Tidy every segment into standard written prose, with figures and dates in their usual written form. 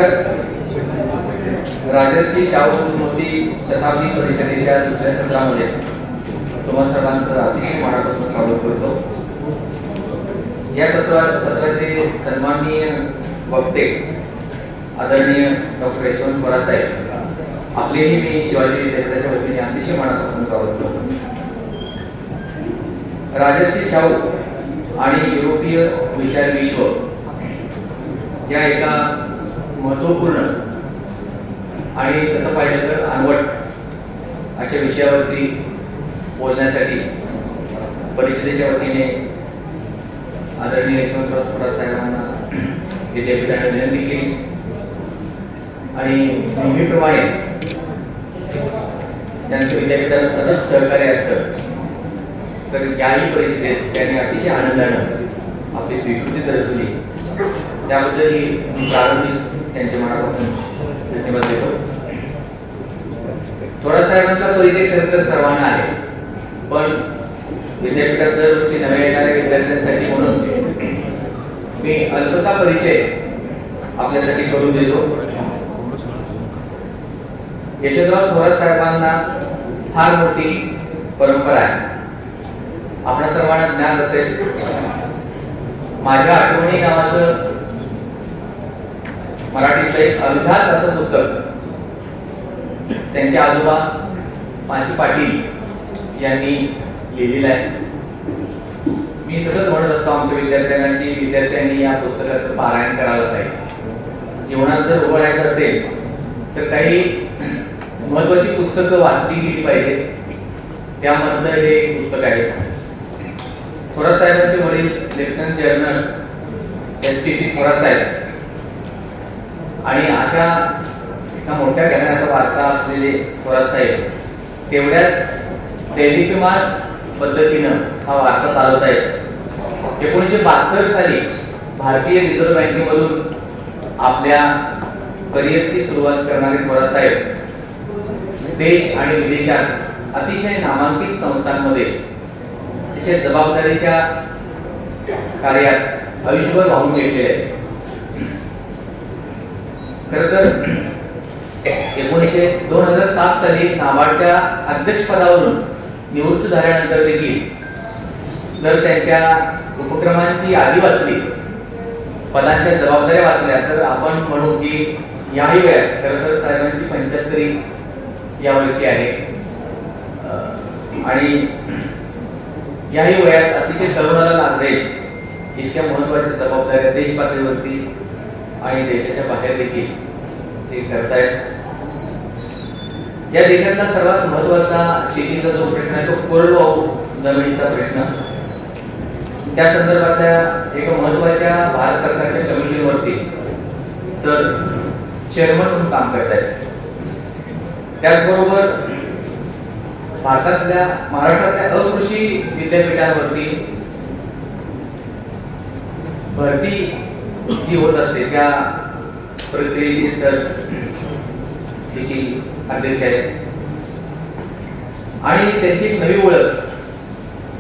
नमस्कार. राजर्षी शाहू स्मृती शताब्दी परिषदेच्या दुसऱ्या सत्रामध्ये तुम्हा सर्वांचं अतिशय मनापासून स्वागत करतो. या सत्राचे सन्माननीय वक्ते आदरणीय डॉक्टर यशवंत पवार साहेब आपलेही मी शिवाजी विद्यापीठाच्या वतीने अतिशय मनापासून स्वागत करतो. राजर्षी शाहू आणि युरोपीय विचार विश्व या एका महत्त्वपूर्ण आणि तसं पाहिलं तर अनवट अशा विषयावरती बोलण्यासाठी परिषदेच्या वतीने आदरणीय यशवंत पवार साहेबांना विद्यापीठाने विनंती केली आणि नेहमीप्रमाणे त्यांचं विद्यापीठाला सतत सहकार्य असतं. तर याही परिषदेत त्यांनी अतिशय आनंदानं आपली स्वीकृती दर्शवली. त्याबद्दलही मी प्रारंभी त्यांच्या मनापासून धन्यवाद देतो. थोरात साहेबांचा परिचय खरं तर सर्वांना आहे, पण विद्यापीठात दरवर्षी नव्या येणाऱ्या विद्यार्थ्यांसाठी म्हणून मी अल्पसा परिचय आपल्यासाठी करून देतो. यशवंतराव थोरात साहेबांना फार मोठी परंपरा आहे. आपल्या सर्वांना ज्ञान असेल, माझ्या आठवणी नावाचं मराठीतलं एक अविघात असं पुस्तक त्यांचे आजोबा पांची पाटील यांनी लिहिलेलं आहे. मी सतत म्हणत असतो आमच्या विद्यार्थ्यांना की विद्यार्थ्यांनी या पुस्तकाचं पारायण करायला पाहिजे. जीवनात जर उभं राहायचं असेल तर काही महत्वाची पुस्तकं वाचली गेली पाहिजे. त्यामधलं हे पुस्तक आहे. थोरात साहेबांचे वडील लेफ्टनंट जनरल एस.टी.टी. थोरात साहेब आणि अशा एका मोठ्या घराण्याचा वारसा असलेले थोरात साहेब तेवढ्याच दैनिकमान पद्धतीनं हा वारसा चालवत आहेत. 1972 साली भारतीय रिझर्व्ह बँकेमधून आपल्या करिअरची सुरुवात करणारे थोरात साहेब देश आणि विदेशात अतिशय नामांकित संस्थांमध्ये अतिशय जबाबदारीच्या कार्यात आयुष्यभर वाहून गेलेले आहेत. खरं तर 2007 साली नाबार्डच्या अध्यक्षपदावरून निवृत्त झाल्यानंतर देखील जर त्यांच्या उपक्रमांची यादी वाचली, पदांच्या जबाबदाऱ्या वाचल्या, तर आपण म्हणू की याही वयात खरं तर साहेबांची 75 यावर्षी आहे आणि याही वयात अतिशय तरुणाला लागले इतक्या महत्वाच्या जबाबदाऱ्या देश पातळीवरती आणि देशाच्या बाहेर देखील ते करतायत. या देशातला सर्वात महत्वाचा शेतीचा जो प्रश्न आहे तो कोरडवाहू जमिनीचा प्रश्न. त्या संदर्भातल्या एका महत्वाच्या भारत सरकारच्या कमिशनवरती सर चेअरमन म्हणून काम करत आहेत. त्याचबरोबर भारतातल्या महाराष्ट्रातल्या अकृषी विद्यापीठांवरती भरती जी होत असते त्या प्रक्रियेचे सर देखील अध्यक्ष आहेत. आणि त्यांची एक नवी ओळख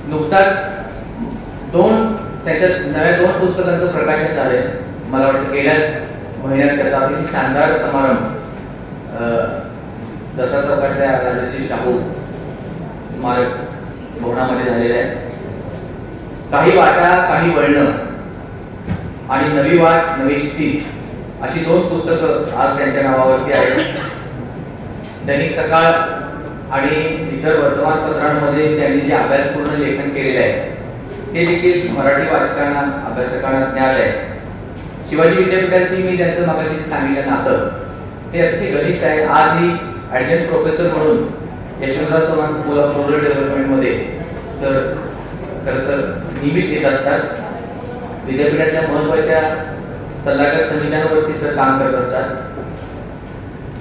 नुकताच त्यांच्या नव्या 2 पुस्तकांचं प्रकाशन झालंय. मला वाटतं गेल्याच महिन्यात त्याचा अतिशय शानदार समारंभ दसरा चौकातल्या राजर्षी शाहू स्मारक भवनामध्ये झालेला आहे. काही वाटा काही वळणं आणि नवी वाट नवी स्थिती अशी 2 पुस्तकं आज त्यांच्या नावावरती आहेत. दैनिक सकाळ आणि इतर वर्तमानपत्रांमध्ये त्यांनी जे अभ्यासपूर्ण लेखन केलेले आहे ते देखील मराठी वाचकांना अभ्यासकांना ज्ञात आहे. शिवाजी विद्यापीठाशी मी त्यांचं मागाशी सांगितलं नातं ते अतिशय घनिष्ठ आहे. आजही ॲडजंट प्रोफेसर म्हणून Yashwantrao Chavan school of rural डेव्हलपमेंटमध्ये सर खरं तर नियमित येत असतात. विद्यापीठाच्या महत्वाच्या सल्लागार समित्यांवरती सर काम करत असतात.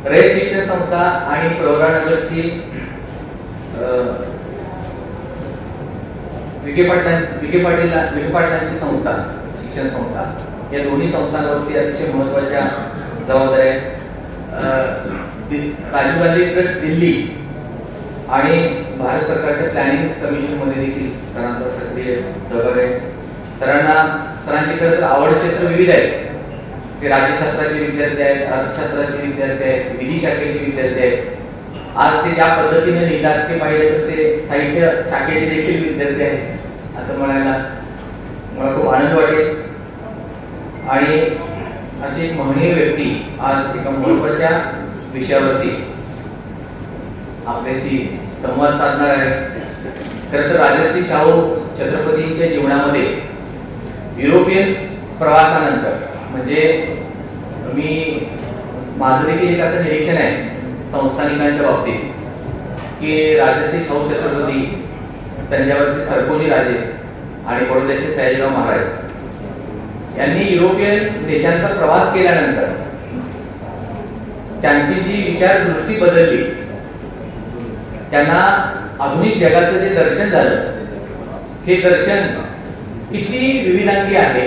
रयत शिक्षण संस्था आणि प्रवरानगरची विखे पाटलांची संस्था शिक्षण संस्था या दोन्ही संस्थांवरती अतिशय महत्वाच्या जबाबदाऱ्या आहेत. राजीव गांधी ट्रस्ट दिल्ली आणि भारत सरकारच्या प्लॅनिंग कमिशन मध्ये देखील सरांचा सक्रिय सहभाग आहे. सरांची खरं तर आवड क्षेत्र विविध आहे. ते राज्यशास्त्राचे विद्यार्थी आहेत, अर्थशास्त्राचे विद्यार्थी आहेत, विधी शाखेचे विद्यार्थी आहेत. आज ते ज्या पद्धतीने लिहितात ते पाहिलं तर ते साहित्य शाखेचे देखील विद्यार्थी आहेत असं म्हणायला मला खूप आनंद वाटेल. आणि अशी एक महनीय व्यक्ती आज एका महत्त्वाच्या विषयावरती आपल्याशी संवाद साधणार आहे. खरं तर राजर्षी शाहू छत्रपतींच्या जीवनामध्ये युरोपियन प्रवासानंतर म्हणजे माझं देखील एक असं निरीक्षण आहे संस्थानिकांच्या बाबतीत की राजर्षी शाहू छत्रपती, तंजावरचे सरकोजी राजे आणि बडोद्याचे सयाजीराव महाराज यांनी युरोपियन देशांचा प्रवास केल्यानंतर त्यांची जी विचारदृष्टी बदलली, त्यांना आधुनिक जगाचं जे दर्शन झालं हे दर्शन किती विविधांगी आहे,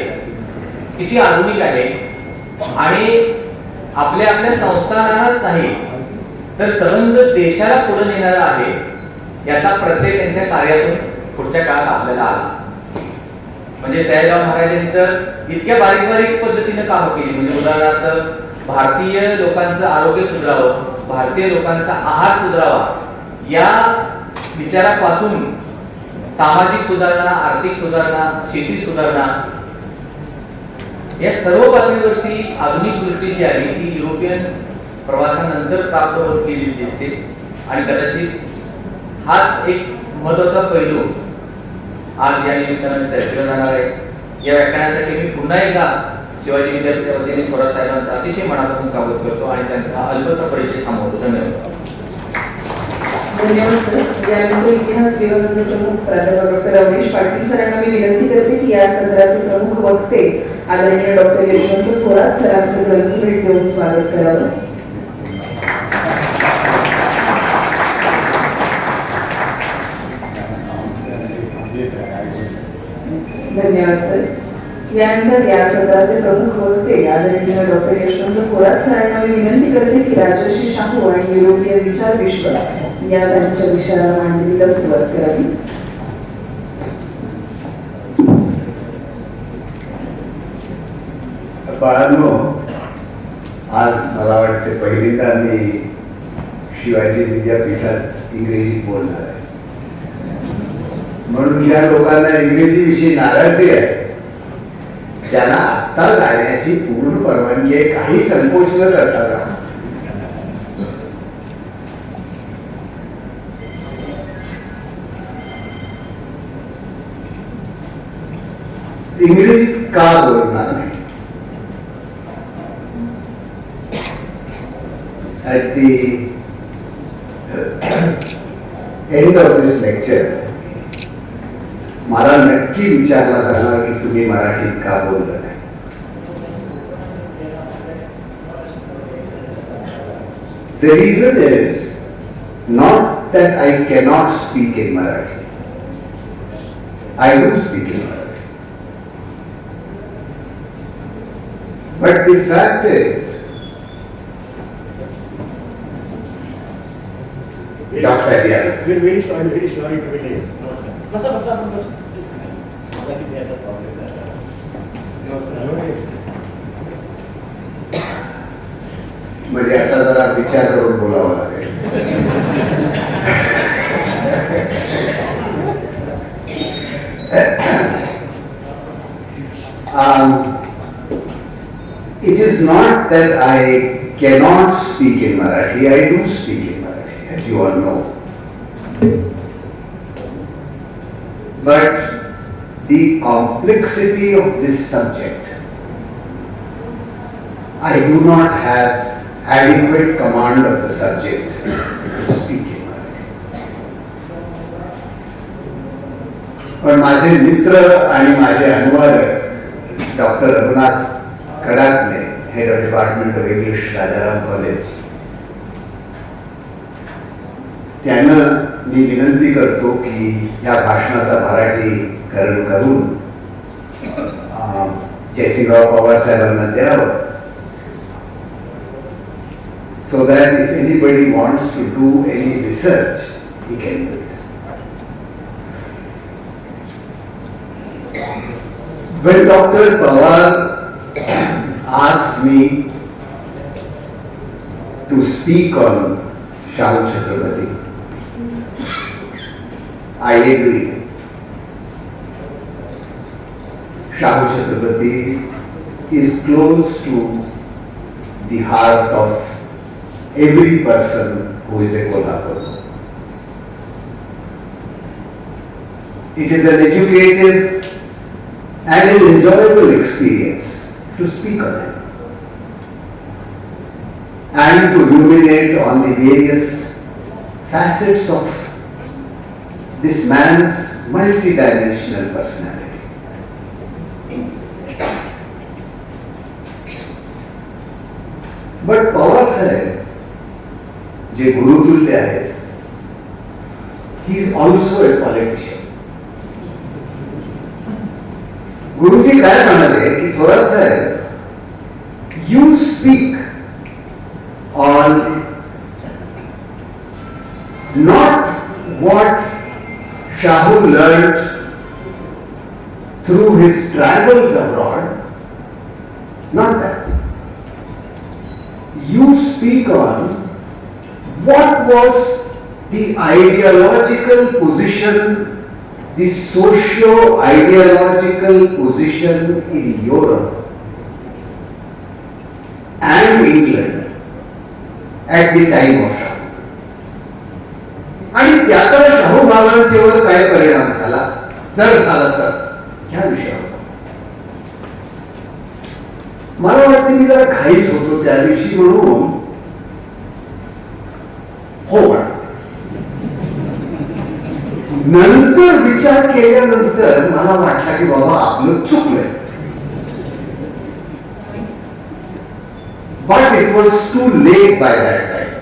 किती आधुनिक आहे आणि आपल्या आपल्या संस्थानालाच नाही तर सबंध देशाला पुढे नेणारा आहे याचा प्रत्येक त्यांच्या कार्यातून पुढच्या काळात आपल्याला आला. म्हणजे सयाजीराव महाराजांनी तर इतक्या बारीक बारीक पद्धतीने कामं केली. म्हणजे उदाहरणार्थ भारतीय लोकांचं आरोग्य सुधारावं, भारतीय लोकांचा आहार सुधारावा या विचारापासून सामाजिक सुधारणा, आर्थिक सुधारणा, शेती सुधारणा या सर्व बाबतीवरती आधुनिक दृष्टी जी आहे ती युरोपियन प्रवासानंतर प्राप्त होत गेलेली दिसते. आणि कदाचित हाच एक महत्त्वाचा पैलू आज या निमित्तानं चर्चेला जाणार आहे. या व्याख्यानासाठी मी पुन्हा एकदा शिवाजी विद्यापीठाच्या वतीने थोरात साहेबांचं अतिशय मनापासून स्वागत करतो आणि त्यांचा अल्पसा परिचय थांबवतो. धन्यवाद. धन्यवाद सर. यानंतर इतिहास विभागाचे प्रमुख प्राध्यापक डॉक्टर रमेश पाटील सरांना मी विनंती करते की या सत्राचे प्रमुख वक्ते आदरणीय डॉक्टर यशवंत थोरात सरांचे ग्रंथभेट देऊन स्वागत करावं. धन्यवाद सर. यानंतर या सत्राचे प्रमुख वक्ते आदरणीय डॉक्टर यशवंत थोरात सरांना मी विनंती करते की राजर्षी शाहू आणि युरोपीय विचार विश्व या त्यांच्या विषयाला मांडणीला सुरुवात करावी. बाळांनो, आज मला वाटते पहिल्यांदा मी शिवाजी विद्यापीठात इंग्रजी बोलणार आहे. म्हणून ज्या लोकांना इंग्रजी विषयी नाराजी आहे त्यांना आत्ता जाण्याची पूर्ण परवानगी आहे. काही संकोच न करता जा. इंग्रजीत का बोलणार नाही? At the end of this lecture मला नक्की विचारला जाणार की तुम्ही मराठीत का बोलत नाही. The reason is not that I cannot speak in Marathi. I do speak in Marathi. But the fact is, Dr. We're very sorry to be late. म्हणजे आता जरा विचार करून बोलावं लागेल. It is not that I cannot speak in Marathi. I do speak in Marathi, as you all know. But the complexity of this subject, I do not have adequate command of the subject to speak in Marathi. पण माझे मित्र आणि माझे अनुवादक doctor Raghunath Kadakne, head of department of English, Rajaram college, त्यांना मी विनंती करतो की या भाषणाचा मराठीकरण करून जयसिंगराव पवार साहेबांना द्यावं, so that if anybody wants to do any research, he can do it. When Dr. Pawar asked me to speak on Shahu Chhatrapati. I agree. Shahu Chhatrapati is close to the heart of every person who is a Kolhapur. It is an educative and an enjoyable experience to speak on it and to ruminate on the various facets of this man's multidimensional personality. But Pawar Sahib, जे गुरुतुल्य आहेत, he is also a politician. गुरुजी काय म्हणाले की थोरात साहेब, you speak on not what Shahu learned through his travels abroad, not that. You speak on what was the ideological position, the socio-ideological position in Europe and England at the time of Shahu. आणि त्याचा शाहू महाराजांच्यावर काय परिणाम झाला, जर झाला तर ह्या विषयावर मला वाटते मी जरा घाईत होतो त्या दिवशी म्हणून हो म्हणा. नंतर विचार केल्यानंतर मला वाटलं की बाबा आपलं चुकलंय. But it was too late by that time.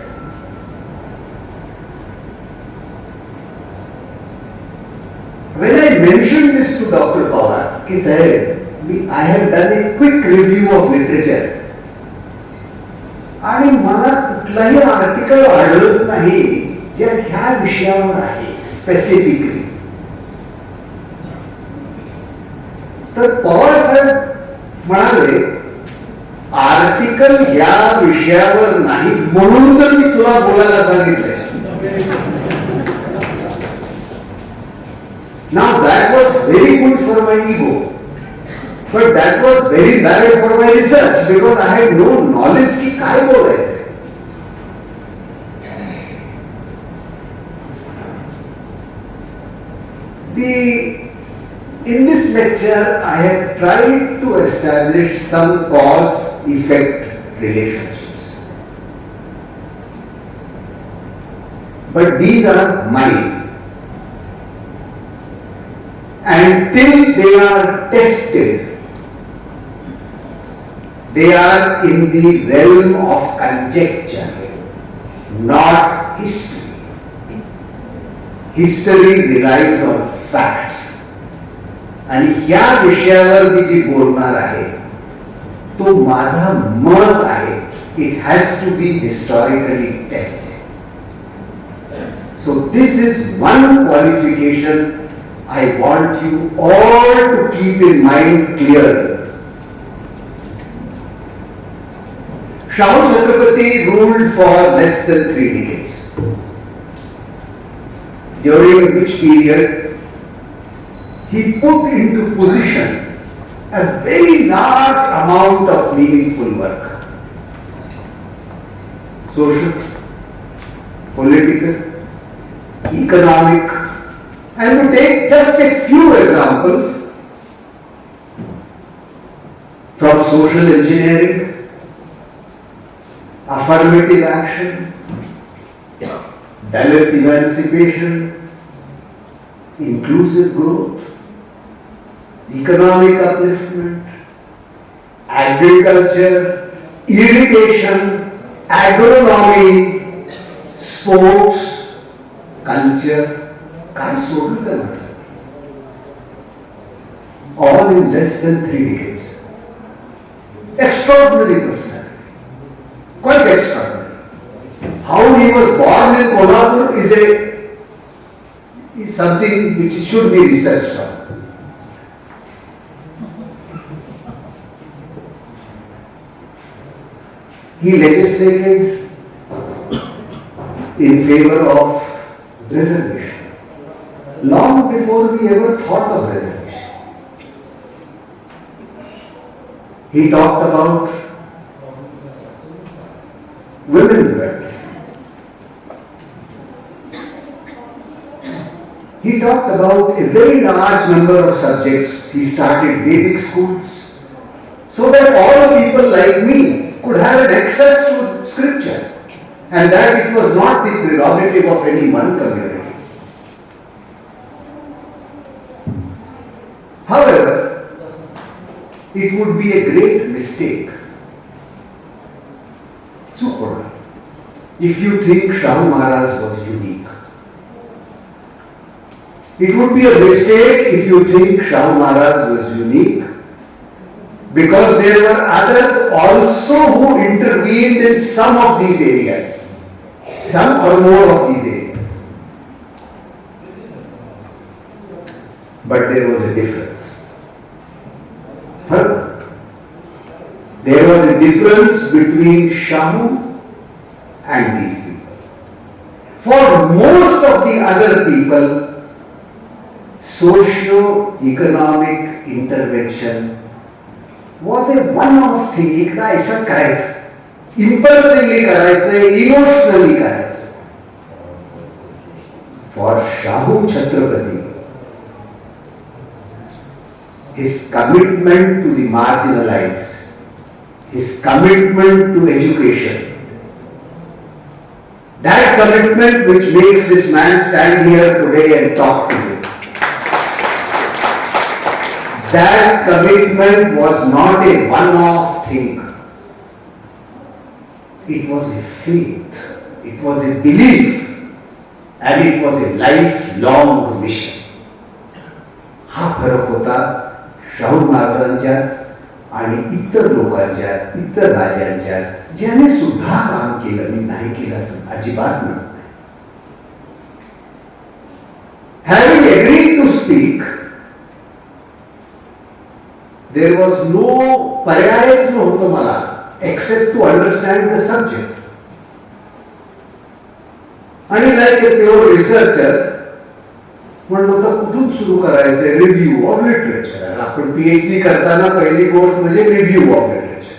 When I mentioned this to Dr. Pawar, he said, I have done a quick review of literature. आणि मला कुठलाही आर्टिकल आढळत नाही जे ह्या विषयावर आहे स्पेसिफिकली. तर पवार साहेब म्हणाले आर्टिकल ह्या विषयावर नाही म्हणून तर मी तुला बोलायला सांगितलंय. Now that was very good for my ego, but that was very bad for my research because I had no knowledge की काय बोलायचं. In this lecture I have tried to establish some cause-effect relationships, but these are mine. Until they are tested, they are in the realm of conjecture, not history. History relies on facts. आणि ह्या विषयावर मी जे बोलणार आहे तो माझा मत आहे. It has to be historically tested. So this is one qualification I want you all to keep in mind clearly. Shahu Chhatrapati ruled for less than 3 decades, during which period he put into position a very large amount of meaningful work. Social, political, economic, and to take just a few examples, from social engineering, affirmative action, Dalit emancipation, inclusive growth, economic upliftment, agriculture, irrigation, agronomy, sports, culture, काय सोडलं त्याला, all in less than 3 decades. Extraordinary personality, quite extraordinary. How he was born in Kolhapur is something which should be researched on. he legislated in favor of reservation long before we ever thought of reservation. He talked about women's rights. He talked about a very large number of subjects. He started Vedic schools so that all people like me could have an access to scripture, and that it was not the prerogative of any one community. However, it would be a great mistake if you think Shahu Maharaj was unique. It would be a mistake if you think Shahu Maharaj was unique, because there were others also who intervened in some of these areas, some or more of these areas. But there was a difference. There was a difference between Shahu and these people. For most of the other people, socio-economic intervention was a one-off thing. एकदा याच्यात करायचं, impulsively करायचं, emotionally करायचं. For Shahu Chhatrapati, his commitment to the marginalized, his commitment to education, that commitment which makes this man stand here today and talk to you, that commitment was not a one-off thing. It was a faith, it was a belief, and it was a lifelong mission. हा फरक होता शाहू महाराजांच्यात आणि इतर लोकांच्यात, इतर राजांच्यात, ज्याने सुद्धा काम केलं, मी नाही केलं असं अजिबात म्हणत नाही. Having agreed to speak, there was no पर्यायच नव्हतं मला except to understand the subject. आणि like a pure researcher, म्हणलं होतं कुठून सुरू करायचंय? Review of literature. आपण पीएचडी करताना पहिली गोष्ट म्हणजे review of literature.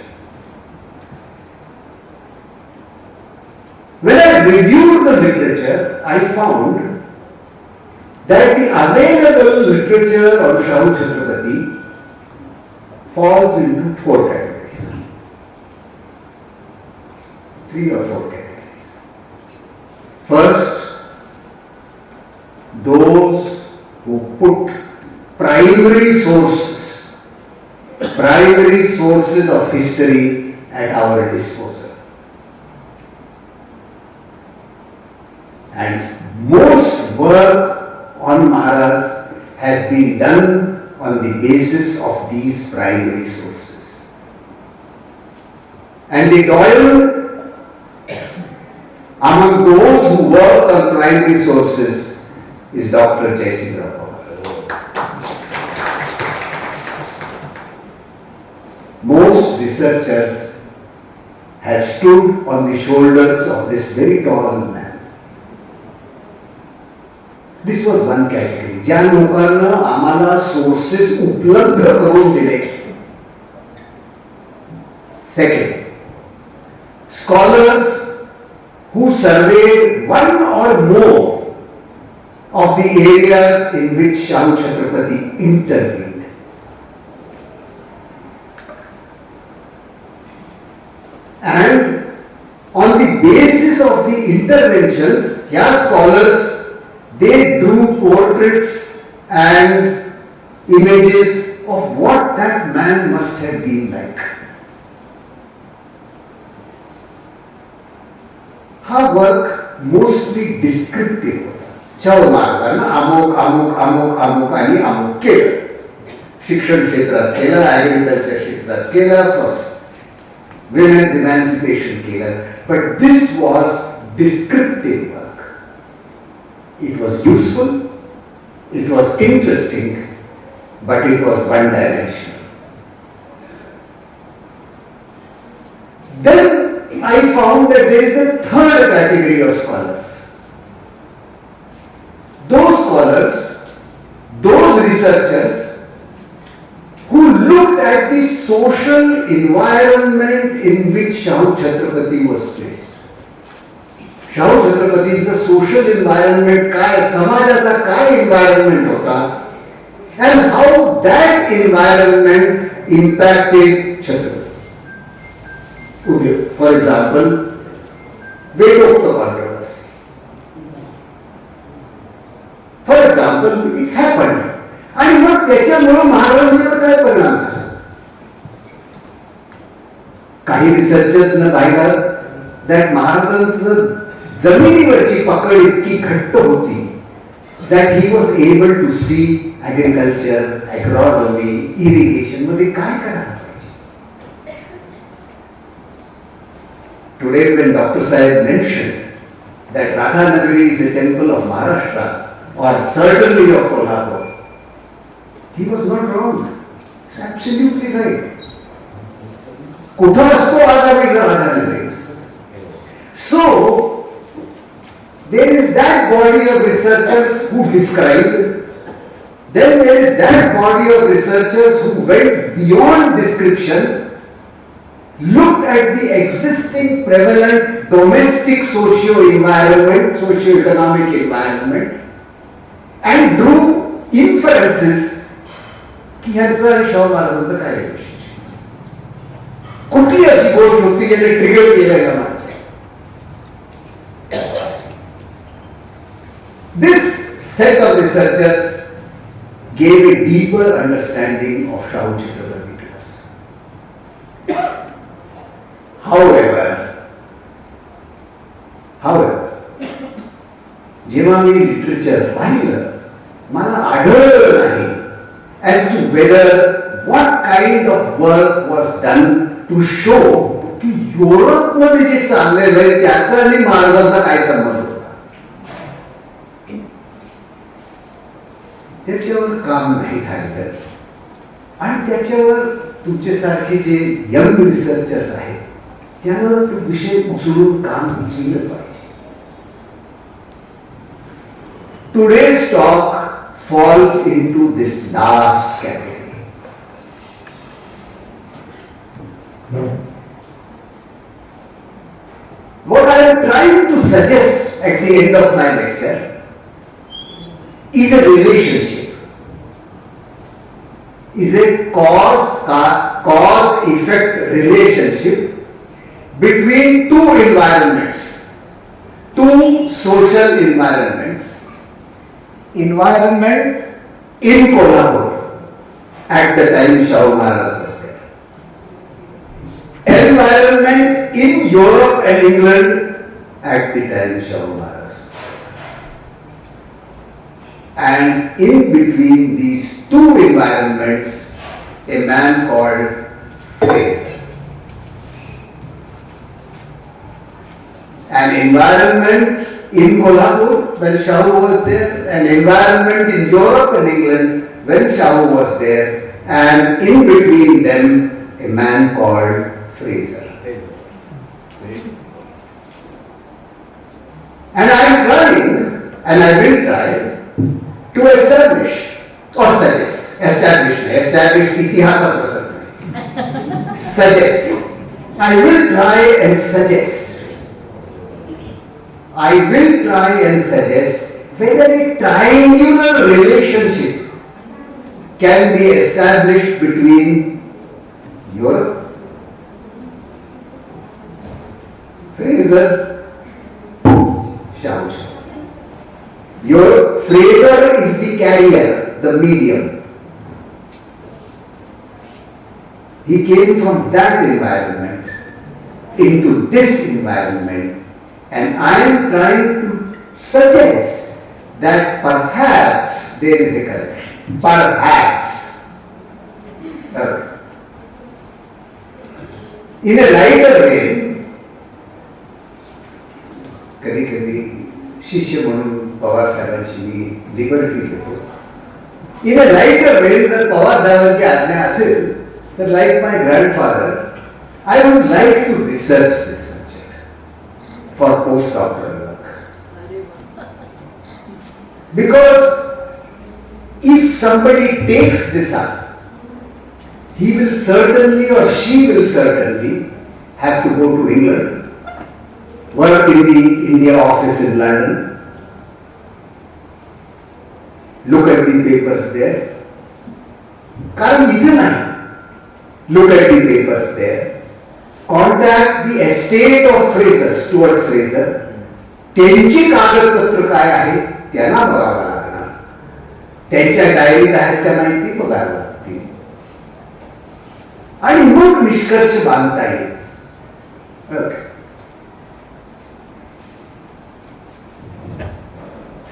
When I reviewed the literature, I found that the available literature on Shahu Chhatrapati falls into 4 categories. 3 or 4 categories. First, those who put primary sources of history at our disposal. And most work on Maharaj has been done on the basis of these primary sources. And the loyal among those who work on primary sources is Dr. Jayasingh Rao. Most researchers have stood on the shoulders of this very tall man. This was one category. ज्या लोकांना आम्हाला sources उपलब्ध करून दिले. Second, scholars who surveyed one or more of the areas in which Shahu Chhatrapati intervened. And on the basis of the interventions, scholars, they drew portraits and images of what that man must have been like. Her work mostly descriptive. Shahu महाराजांना अमुक अमुक अमुक अमुक आणि अमुक केलं. शिक्षण क्षेत्रात केलं, ॲग्रिकल्चर क्षेत्रात केलं, फर्स्ट विमेन्स इमॅन्सिपेशन केलं. But this was descriptive work. It was useful, it was interesting, but it was one directional. Then I found that there is a third category of scholars. Those scholars, those researchers who looked at the social environment in which Shahu Chhatrapati was placed. Shahu Chhatrapatiचं social environment काय, समाजाचा काय environment होता, and how that environment impacted Chhatrapati. For example, Vedokta controversy. For example, it happened. आणि मग त्याच्यामुळे महाराजांवर काय परिणाम झाला? काही रिसर्चर्सने पाहिलं दॅट महाराजांचं जमिनीवरची पकड इतकी घट्ट होती that he was able to see agriculture, agronomy, irrigation मध्ये काय करायला पाहिजे. Today when Dr. Saib mentioned that Radhanagari is a temple of Maharashtra or certainly of Kolhapur, he was not wrong. It's absolutely right. कुठं असतो आज आम्ही Radhanagari? So there is that body of researchers who described, then there is that body of researchers who went beyond description, looked at the existing prevalent domestic socio-environment, socio-economic environment, and drew inferences की ह्याचं आणि शाहू महाराजांचं काय relationship, कुठली अशी गोष्ट होती ज्याने ट्रिगर केलं या माणसाला. This set of researchers gave a deeper understanding of Shahu Chhatrapati to us. However, जेव्हा मी लिटरेचर पाहिलं मला आढळलं नाही as to whether what kind of work was done to show की युरोपमध्ये जे चाललेलं आहे त्याचा आणि महाराजांचा काय संबंध होता. त्याच्यावर काम नाही झालं आणि त्याच्यावर तुमच्यासारखे जे यंग रिसर्चर्स आहेत त्यावर तो विषय उचलून काम केलं पाहिजे. Today's talk falls into this last category. What I am trying to suggest at the end of my lecture is a relationship, is a cause-effect relationship between two environments, two social environments. Environment in Kolhapur at the time Shahu Maharaj was there. Environment in Europe and England at the time Shahu Maharaj. And in between these two environments, a man called Fraser. An environment in Kolhapur when Shahu was there, an environment in Europe and England when Shahu was there, and in between them a man called Fraser. And I am trying, and I will try to establish or suggest, establish itihasa prasad, suggest. I will try and suggest whether a triangular relationship can be established between Europe, Fraser, Shahu. Fraser is the carrier, the medium. He came from that environment into this environment. And I am trying to suggest that perhaps there is a connection. Perhaps. In a lighter vein, कधी शिष्य म्हणून पवार साहेबांची मी liberty घेतो. In a lighter vein, जर पवार साहेबांची आज्ञा असेल तर like my grandfather, I would like to research this. postdoctoral work. Because if somebody takes this up, he will certainly or she will certainly have to go to England, work in the India office in London, look at the papers there. कारण इथे नाही, look at the papers there, contact the estate of Fraser, Stuart Fraser, त्यांची कागदपत्र काय आहे त्यांना बघावं लागणार, त्यांच्या डायरीज आहेत त्यांना ती बघायला लागतील आणि मग निष्कर्ष बांधता येईल.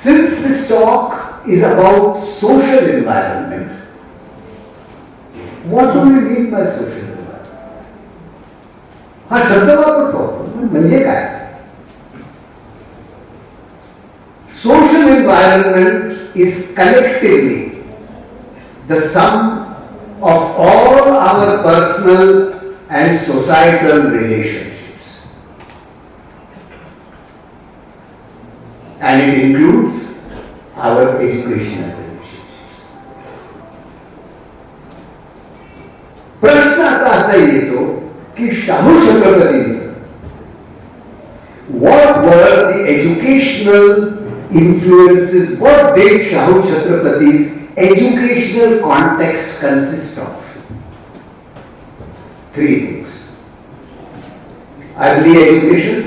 Since this talk is about social environment, what do we mean by social environment? हा शब्द वापरतो म्हणजे काय? Social environment is collectively the sum of all our personal and societal relationships, and it includes our educational relationships. प्रश्न आता असा येतो की Shahu छत्रपतींचं what were the educational influences, what did Shahu Chhatrapati's educational context consist of? Three things. Early education,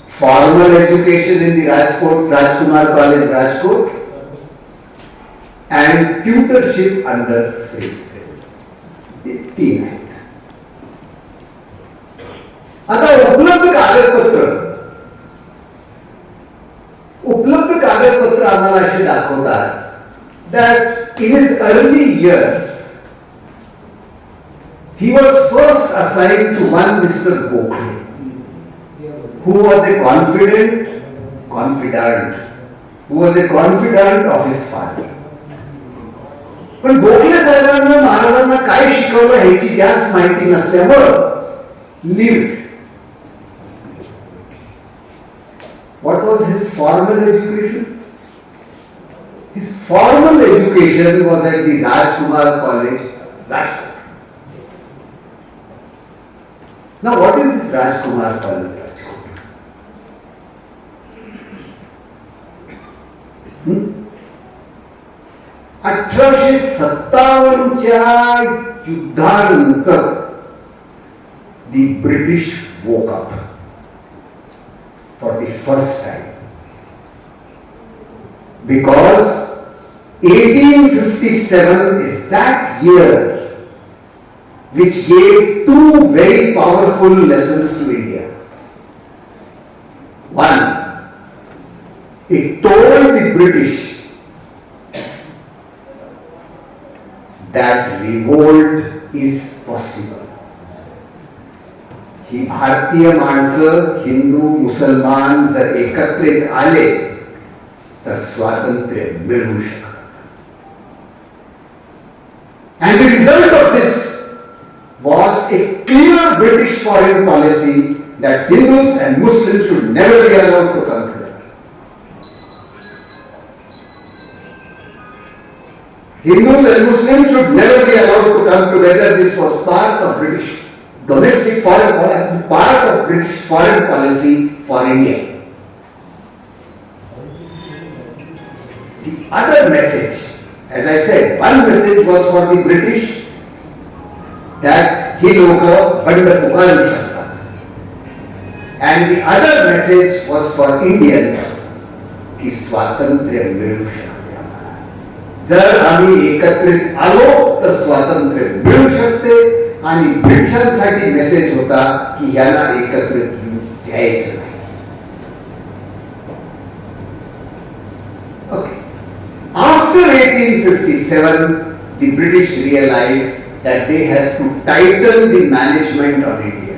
formal education in the Rajkumar College, Rajkot, and tutorship under Fraser. तीन आहेत. आता उपलब्ध कागदपत्र आम्हाला असे दाखवतात that in his early years he was first assigned to one Mr. Gokhale, who was a confidant of his father. पण गोखले साहेबांना महाराजांना काय शिकवलं ह्याची जास्त माहिती नसल्यामुळं leave it. What was his formal education? His formal education was at the Rajkumar College, Rajkot. Now, what is this Rajkumar College, Rajkot? 1857च्या युद्धानंतर the British woke up for the first time, because 1857 is that year which gave two very powerful lessons to India. One, it told the British that revolt is possible. ही भारतीय माणसं हिंदू मुसलमान जर एकत्रित आले तर स्वातंत्र्य मिळवू शकतात. And the result of this was a clear British foreign policy that Hindus and Muslims should never be allowed to come together. Hindus and Muslims should never be allowed to come together. This was part of British domestic foreign policy, part of British foreign policy for India. The other message, as I said, one message was for the British that he लोक बंड पुकारू शकतात, and the other message was for Indians की स्वातंत्र्य मिळू शकते. जर आम्ही एकत्रित आलो तर स्वातंत्र्य मिळू शकते. आणि ब्रिटिशांसाठी मेसेज होता की ह्याला एकत्रित घ्यायचं नाही. Okay. After 1857, the British realized that they had to tighten the management of India.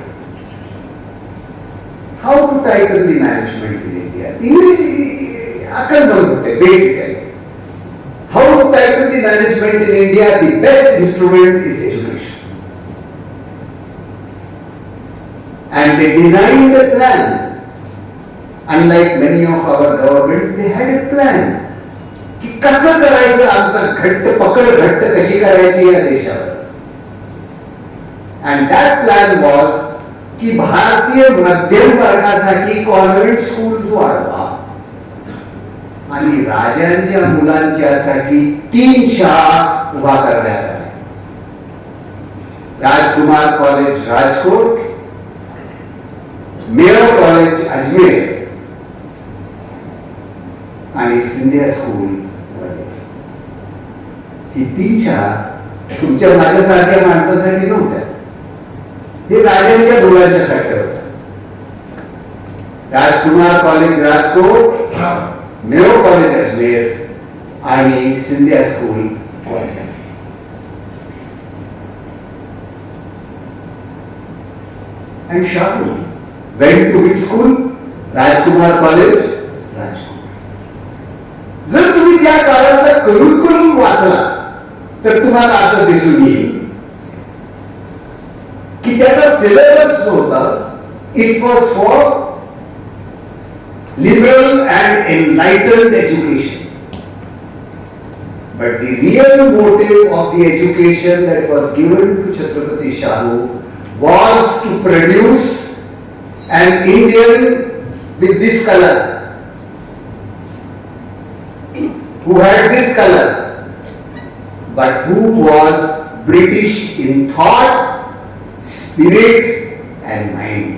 How to tighten the management in India? Basically, how to tighten the management in India? The best instrument is education. and they designed a plan. Unlike many of our governments, they had a plan. की कसं करायचं आमचा घट्ट कशी करायची या देशावर. And that plan was की भारतीय मध्यम वर्गासाठी कॉन्व्हेंट स्कूल्स वाढवा आणि राजांच्या मुलांच्यासाठी 3 शाळा उभा करण्यात आल्या. Rajkumar college Rajkot, Mayo college Ajmer आणि सिंधिया स्कूल. ही 3 शाळा तुमच्या माझ्यासारख्या माणसासाठी नव्हत्या. हे राजांच्या मुलांच्यासाठी होतं. Rajkumar college Rajkot, Mayo college Ajmer आणि Scindia school. And Shahu went to which school? Rajkumar College, Rajkot. जर तुम्ही त्या काळातला करिक्युलम वाचला तर तुम्हाला असं दिसून येईल की त्याचा सिलेबस जो होता, it was for liberal and enlightened education. But the real motive of the education that was given to Chhatrapati Shahu was to produce an Indian with this color, who had this color, but who was British in thought, spirit and mind.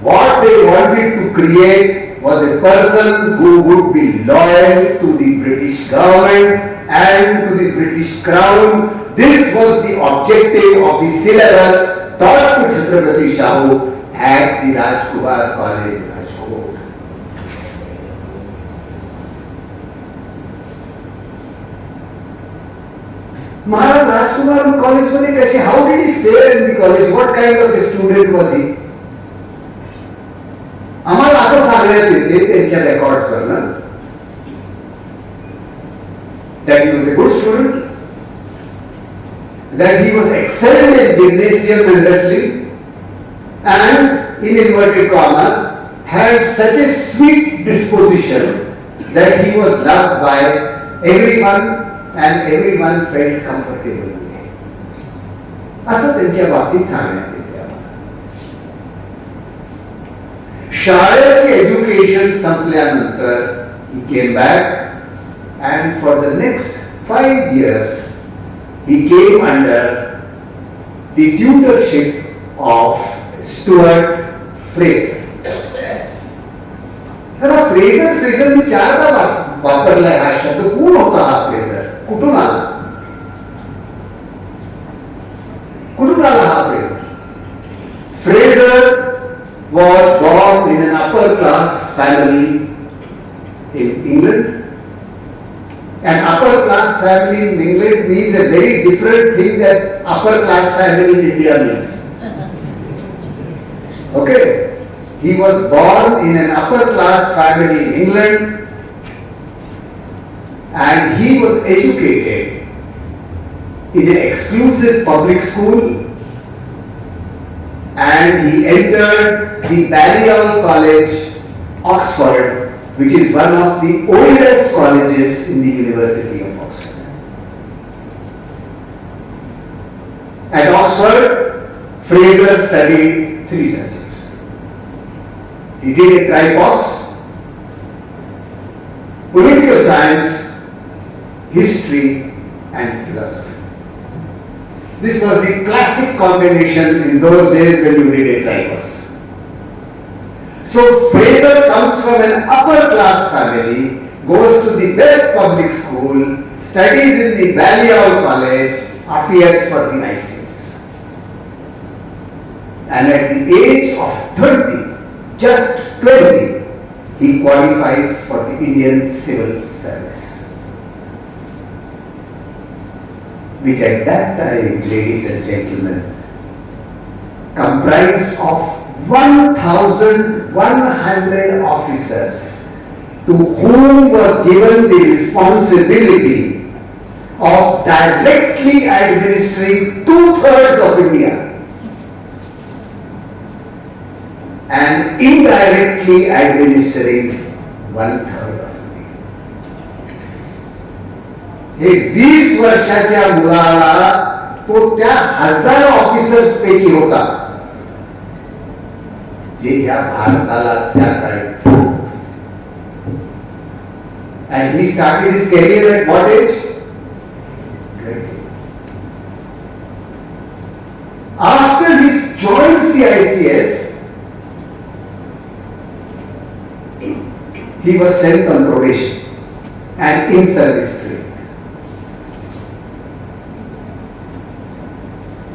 What they wanted to create was a person who would be loyal to the British government and to the British crown. This was the objective of the syllabus taught to Chhatrapati Shahu at the Rajkumar College, Rajkot. Maharaj Rajkumar College मध्ये कसे, how did he fare in the college? What kind of a student was he? आम्हाला असं सांगण्यात येते त्यांच्या records वरनं that he was a good student, that he was excellent in gymnasium and wrestling, and in inverted commas had such a sweet disposition that he was loved by everyone and everyone felt comfortable with him. असं त्यांच्या बाबतीत सांगण्यात येते. शाळेचे education संपल्यानंतर he came back and for the next 5 years he came under the tutorship of Stuart Fraser. Fraser मी 4दा वापरलाय हा शब्द. कोण होता हा फ्रेझर? कुठून आला हा Fraser? Fraser was born in an upper class family in England. An upper class family in England means a very different thing that upper class family in India means. Okay? He was born in an upper class family in England and he was educated in an exclusive public school and he entered the Balliol College, Oxford, which is one of the oldest colleges in the University of Oxford. At Oxford, Fraser studied 3 subjects. He did a tripos, political science, history and philosophy. This was the classic combination in those days when you did a tripos. So Fraser comes from an upper class family, goes to the best public school, studies in the Balliol College, appears for the ICS. And at the age of 30, just 20, he qualifies for the Indian Civil Service. Which at that time, ladies and gentlemen, comprised of 1,100 officers to whom was given the responsibility of directly administering 2/3 of India. and indirectly administering 1/3 of India. हे 20 वर्षाच्या मुलाला तो त्या 1000 officers पैकी होता जे या भारताला त्या काळी चालवत. And he started his career at what age? After he joins the ICS, he was sent on probation and in service training.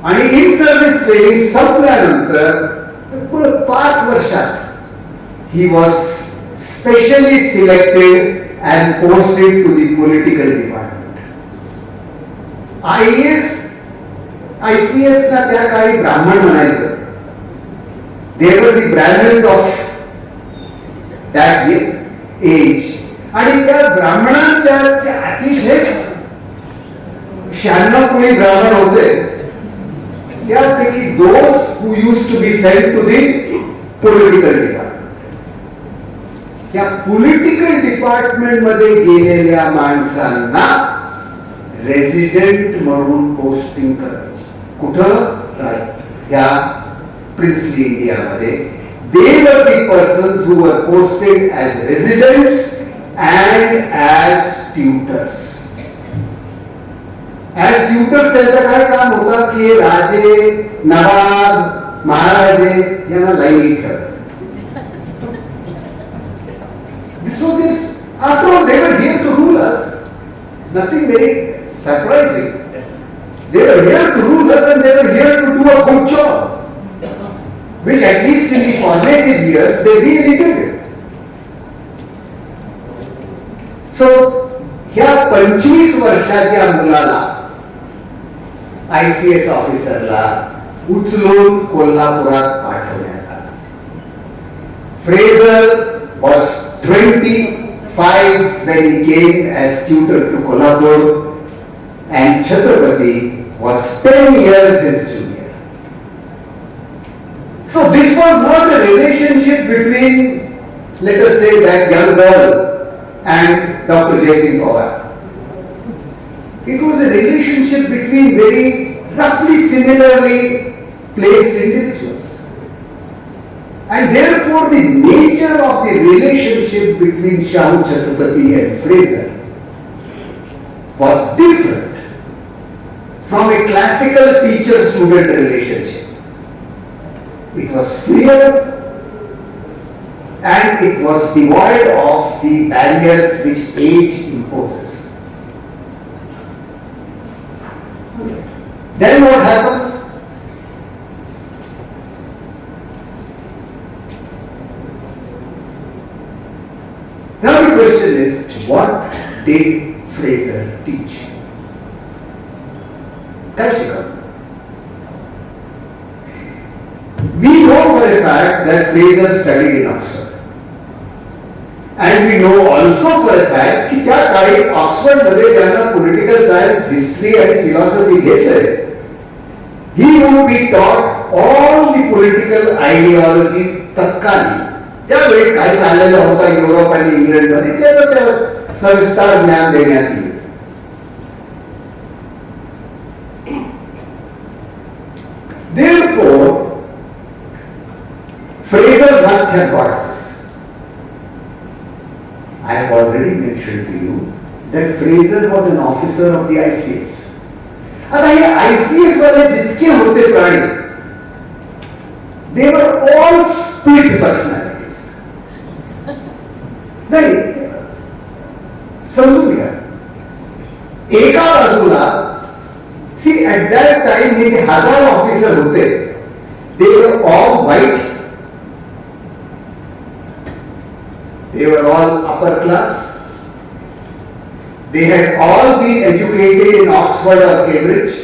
आणि in service training संपल्यानंतर पुढे 5 वर्षात he was specially selected and posted to the political department. ICS ना त्या काळी ब्राह्मण म्हणायचं. They were the Brahmins of that age. आणि त्या ब्राह्मणांच्या जे अतिशय 96 कोणी ब्राह्मण होते, त्यापैकी those who used to be sent to the political department. या पॉलिटिकल डिपार्टमेंट मध्ये गेलेल्या माणसांना रेसिडेंट म्हणून पोस्टिंग करायची. कुठं? या प्रिन्सली इंडियामध्ये they were the persons who were posted as residents and as tutors. As tutors त्यांचं काय काम होतं की राजे, नवाब, महाराजे यांना लाईनीत ठेवायचं. This was this. After all, they were here to rule us. Nothing very surprising. They were here to rule us and they were here to do a good job, which at least in the formative years they really did it. So, ह्या 25 वर्षाच्या मुलाला ICS ऑफिसरला उचलून कोल्हापुरात पाठवण्यात आला. Fraser was 25 when he came as tutor to Kolhapur, and Chhatrapati was 10 years his junior. So this was not a relationship between, let us say, that young girl and Dr. Jaisingh Pawar. It was a relationship between very roughly similarly placed individuals. And therefore the nature of the relationship between Shahu Chhatrapati and Fraser was different from a classical teacher-student relationship. It was freer and it was devoid of the barriers which age imposes. Then what happens? Now the question is, what did Fraser teach? काय शिकवलं? We know for a fact that Fraser studied in Oxford. And we know also for a fact की त्या काळी Oxford मध्ये ज्यांना political science, history आणि philosophy घेतलंय, he would be taught all the political ideologies तत्कालीन. त्यावेळी काय चाललेलं होतं युरोप आणि इंग्लंड मध्ये त्याचं त्या सविस्तर ज्ञान देण्यात येईल. Therefore, Fraser must have got this. I have already mentioned to you that Fraser was an officer of the ICS. आता हे ICS वाले जितके होते प्राणी, they were all split personalities. नाही, समजून घ्या. एका बाजूला सी at that time हे जे 1000 ऑफिसर होते, they were all white, they were all upper class, they had all been educated in Oxford or Cambridge,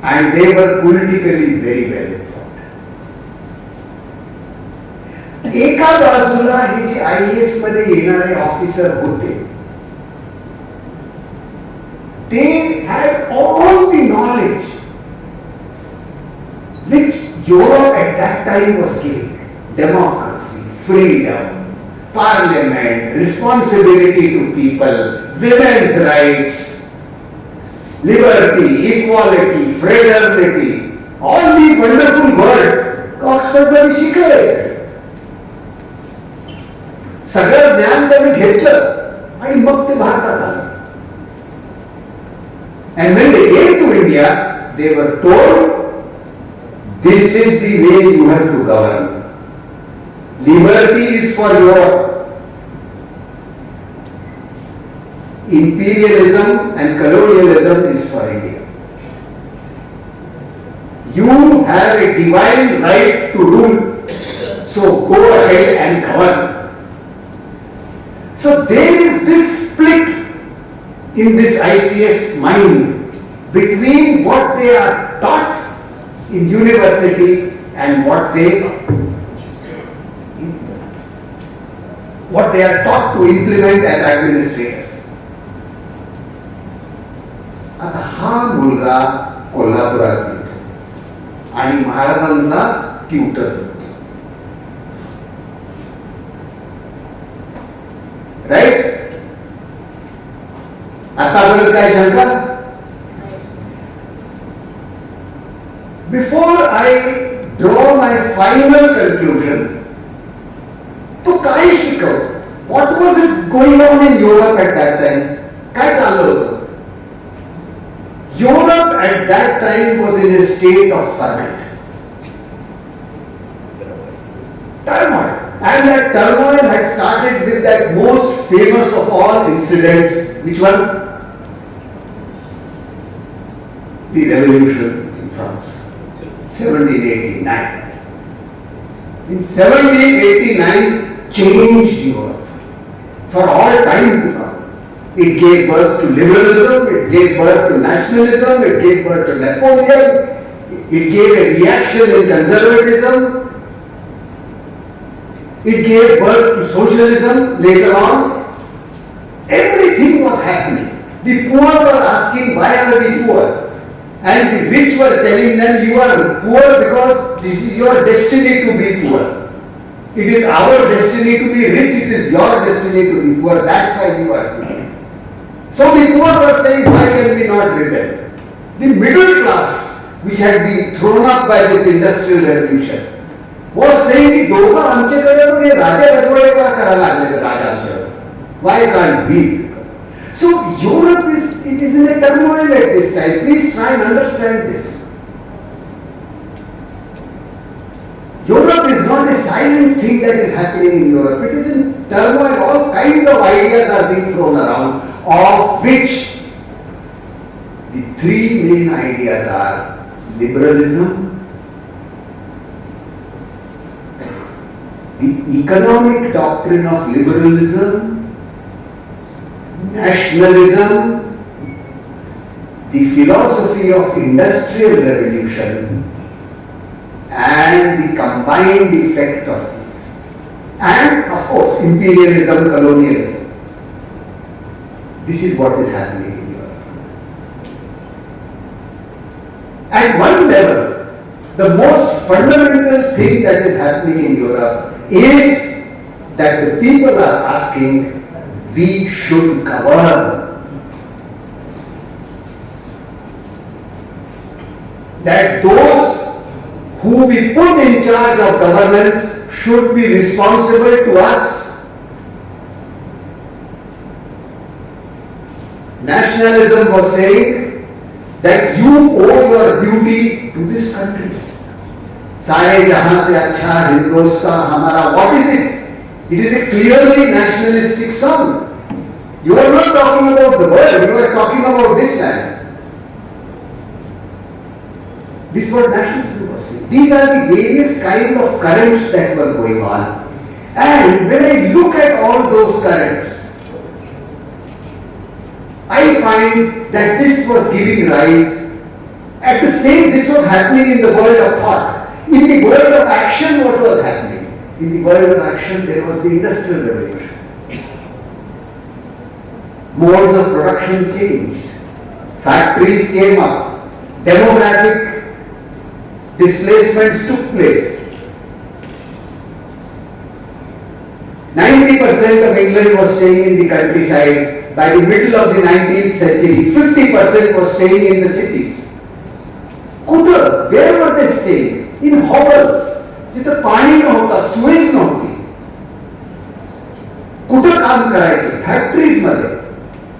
and they were politically very well informed. एका बाजूला हे जे IAS मध्ये येणारे ऑफिसर होते, they had all the knowledge which Europe at that time was giving democracy, freedom, parliament, responsibility to people, women's rights, liberty, equality, fraternity, all these wonderful words ऑक्सफर्डमध्ये शिकले. सगळं ज्ञान त्यांनी घेतलं आणि मग ते भारतात आले. And when they came to India, they were told, this is the way you have to govern. Liberty is for Europe. Imperialism and colonialism is for India. You have a divine right to rule, so go ahead and govern. So there is this split in this ICS mind between what they are taught in university and what they are taught to implement as administrators. आता हा मुलगा कोल्हापुरात येतो आणि महाराजांचा tutor होतो. Right? आतापर्यंत काय शंका? Before I draw my final conclusion, तो काय शिकवतो? What was it going on in Europe at that time? काय चाललं होतं? Europe at that time was in a state of ferment, turmoil, and that turmoil had started with that most famous of all incidents. Which one? The revolution in France, 1789. In 1789, changed Europe for all time to come. It gave birth to liberalism, it gave birth to nationalism, it gave birth to Napoleon, it gave a reaction in conservatism, it gave birth to socialism later on. Everything was happening. The poor were asking, why are we poor? And the rich were telling them, you are poor because this is your destiny to be poor. It is our destiny to be rich, it is your destiny to be poor, that's why you are poor. So the poor were saying, why can we not rebel? The middle class, which had been thrown up by this industrial revolution, was saying, दोघं आमच्याकडे म्हणजे राजा रजवाडे का करायला लागले राजा आमच्याकडे? Why can't we? So Europe is in a turmoil at this time. Please try and understand this. Europe is not a silent thing that is happening in Europe. It is in turmoil. All kinds of ideas are being thrown around, of which the three main ideas are liberalism, the economic doctrine of liberalism, nationalism, the philosophy of industrial revolution, and the combined effect of these, and of course imperialism, colonialism. This is what is happening in Europe. At one level, the most fundamental thing that is happening in Europe is that the people are asking, we should govern. That those who we put in charge of governance should be responsible to us. Nationalism was saying that you owe your duty to this country. सारे जहां से अच्छा हिंदुस्तान हमारा. What is it? It is a clearly nationalistic song. You are not talking about the world, you are talking about this land. This is what nationalism was saying. These are the various kind of currents that were going on. And when I look at all those currents, I find that this was giving rise, at the same, this was happening in the world of thought. In the world of action, what was happening? In the world of action, there was the industrial revolution. Modes of production changed. Factories came up. Demographic displacements took place. 90% of England was staying in the countryside. By the middle of the 19th century, 50% was staying in the cities. कुठं? Where were they staying? In hovels. जिथं पाणी नव्हतं, Suez नव्हती. कुठं काम करायचे? Factories मध्ये.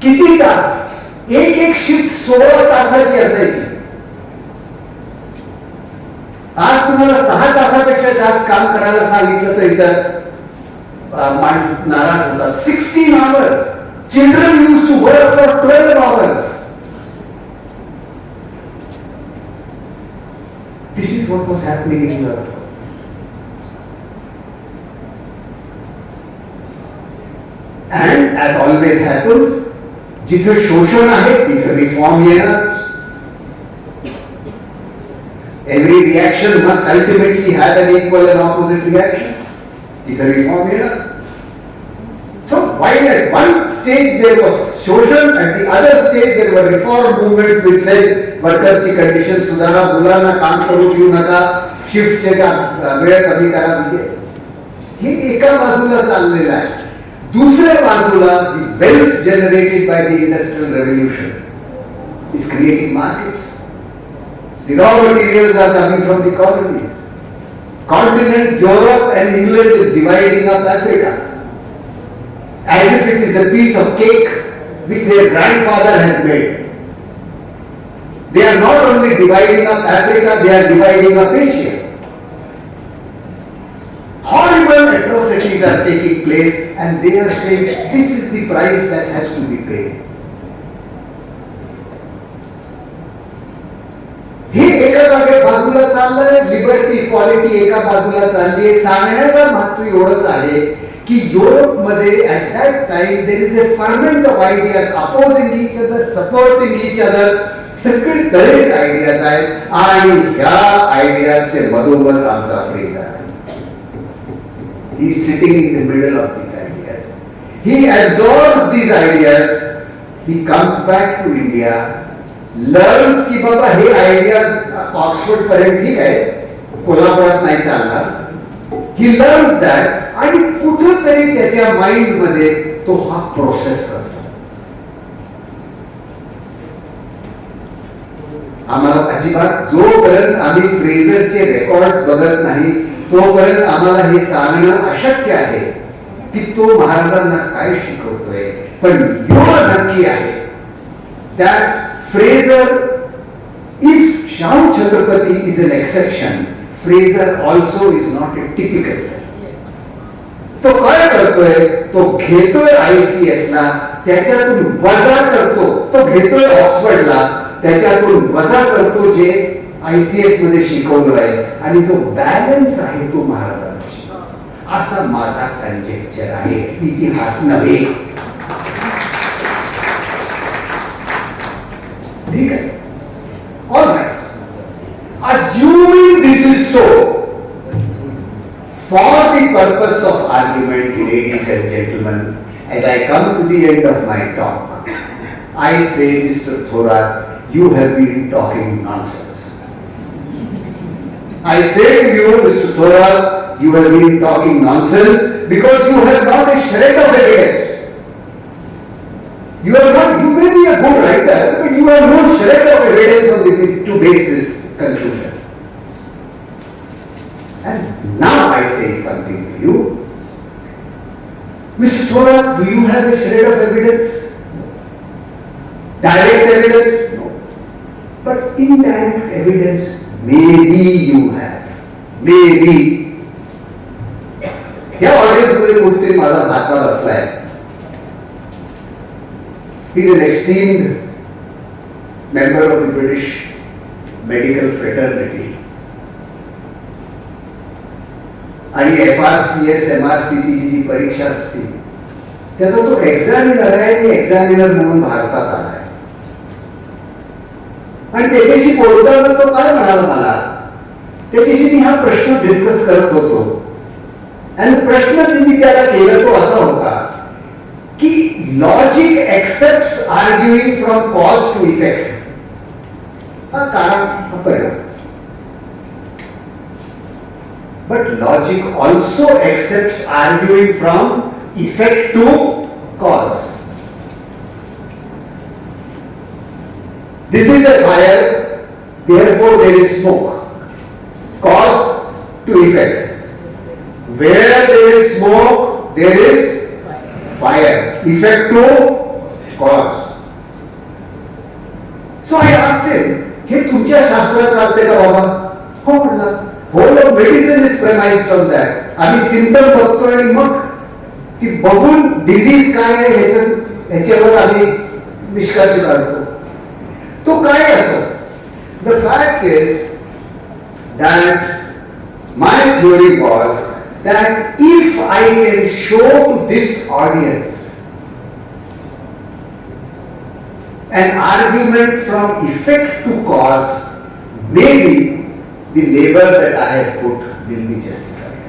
किती तास? एक शिफ्ट 16 तासाची असायची. आज तुम्हाला 6 तासापेक्षा जास्त काम करायला सांगितलं तर इथं माणसं नाराज होतात. 16 hours. Children used to work for 12 hours. This is what was happening in Europe. And as always happens, जिथे शोषण आहे तिथे रिफॉर्म येणार. Every reaction must ultimately have an equal and opposite reaction. तिथे रिफॉर्म येणार. So while at one stage there was shoshan, at the other stage there were reform movements which said workers ची condition सुधारा, मुलांना काम करू देऊ नका, shift चे वेळ कमी करा. हे एका बाजूला चाललेलं आहे. दुसऱ्या बाजूला the wealth generated by the industrial revolution is creating markets. The raw materials are coming from the colonies. Continent Europe and England is dividing up Africa. As if it is a piece of cake which their grandfather has made. They are not only dividing up Africa, they are dividing up Asia. Horrible atrocities are taking place and they are saying this is the price that has to be paid. हे एका बाजूला चाललंय, liberty equality एका बाजूला चालली आहे. सांगण्याचा महत्व एवढंच आहे की युरोपमध्ये at that time there is a ferment of ideas opposing each other, supporting each other. सगळे तऱ्हेचे आयडियाज आहेत आणि ह्या आयडियाजचे मधोमध आमचा फ्रेझर आहे. He is sitting in the middle of these ideas. He absorbs these ideas. He comes back to India, learns की बाबा हे ideas Oxford पर्यंत ठीक आहे, कोल्हापुरात नाही चालणार. He learns that आणि कुठेतरी त्याच्या माइंड मध्ये तो हा प्रोसेस करतो. आम्हाला अजिबात जोपर्यंत आम्ही फ्रेझरचे रेकॉर्ड्स बघत नाही तोपर्यंत आम्हाला हे सांगणं अशक्य आहे की तो महाराजांना काय शिकवतोय. पण एवढं नक्की आहे that Fraser, if Shahu Chhatrapati is an exception, Fraser also is not a typical. तो काय करतोय? तो घेतोय ICS ला, त्याच्यातून वजा करतो. तो घेतोय ऑक्सफर्डला, त्याच्यातून वजा करतो जे ICS मध्ये शिकवलं आहे आणि जो बॅलन्स आहे तो महाराजांना शिकवतो. असा माझा कंजेक्चर आहे, इतिहास नव्हे. ठीक आहे? All right. Assuming this is so, for the purpose of argument, ladies and gentlemen, as I come to the end of my talk, I say, Mr. Thorat, you have been talking nonsense. I say to you, Mr. Thorat, you have been talking nonsense because you have not a shred of evidence. You may be a good writer, but you have no shred of evidence on to base this conclusion. And now I say something to you. Mr. Thorat, do you have a shred of evidence? Direct evidence? No. But indirect evidence, maybe you have. Maybe. या audience मध्ये कुठेतरी माझा भाचा बसलाय. He is an esteemed member of the British medical fraternity. आणि FRCS, MRCP जी परीक्षा असते त्याचा तो एक्झामिनर आहे आणि एक्झामिनर म्हणून भारतात आलाय. आणि त्याच्याशी बोलताना तो काय म्हणाला मला, त्याच्याशी मी हा प्रश्न डिस्कस करत होतो आणि प्रश्न जे मी त्याला केला तो असा होता की logic accepts arguing from cause to effect. हा कारण हा परिणाम. But logic also accepts arguing from effect to cause. This is a fire, therefore there is smoke. Cause to effect. Where there is smoke, there is fire. Effect to cause. So I asked him, हे तुमच्या शास्त्रात चालते का बाबा? हो म्हटलं. Whole of medicine is premised on that. आम्ही symptom बघतो आणि मग ती बघून डिझीज काय आहे ह्याच्यावर आम्ही निष्कर्ष काढतो. तो काय असो, the fact is that my theory was that if I can show to this audience an argument from effect to cause, maybe the labor that I have put will be justified.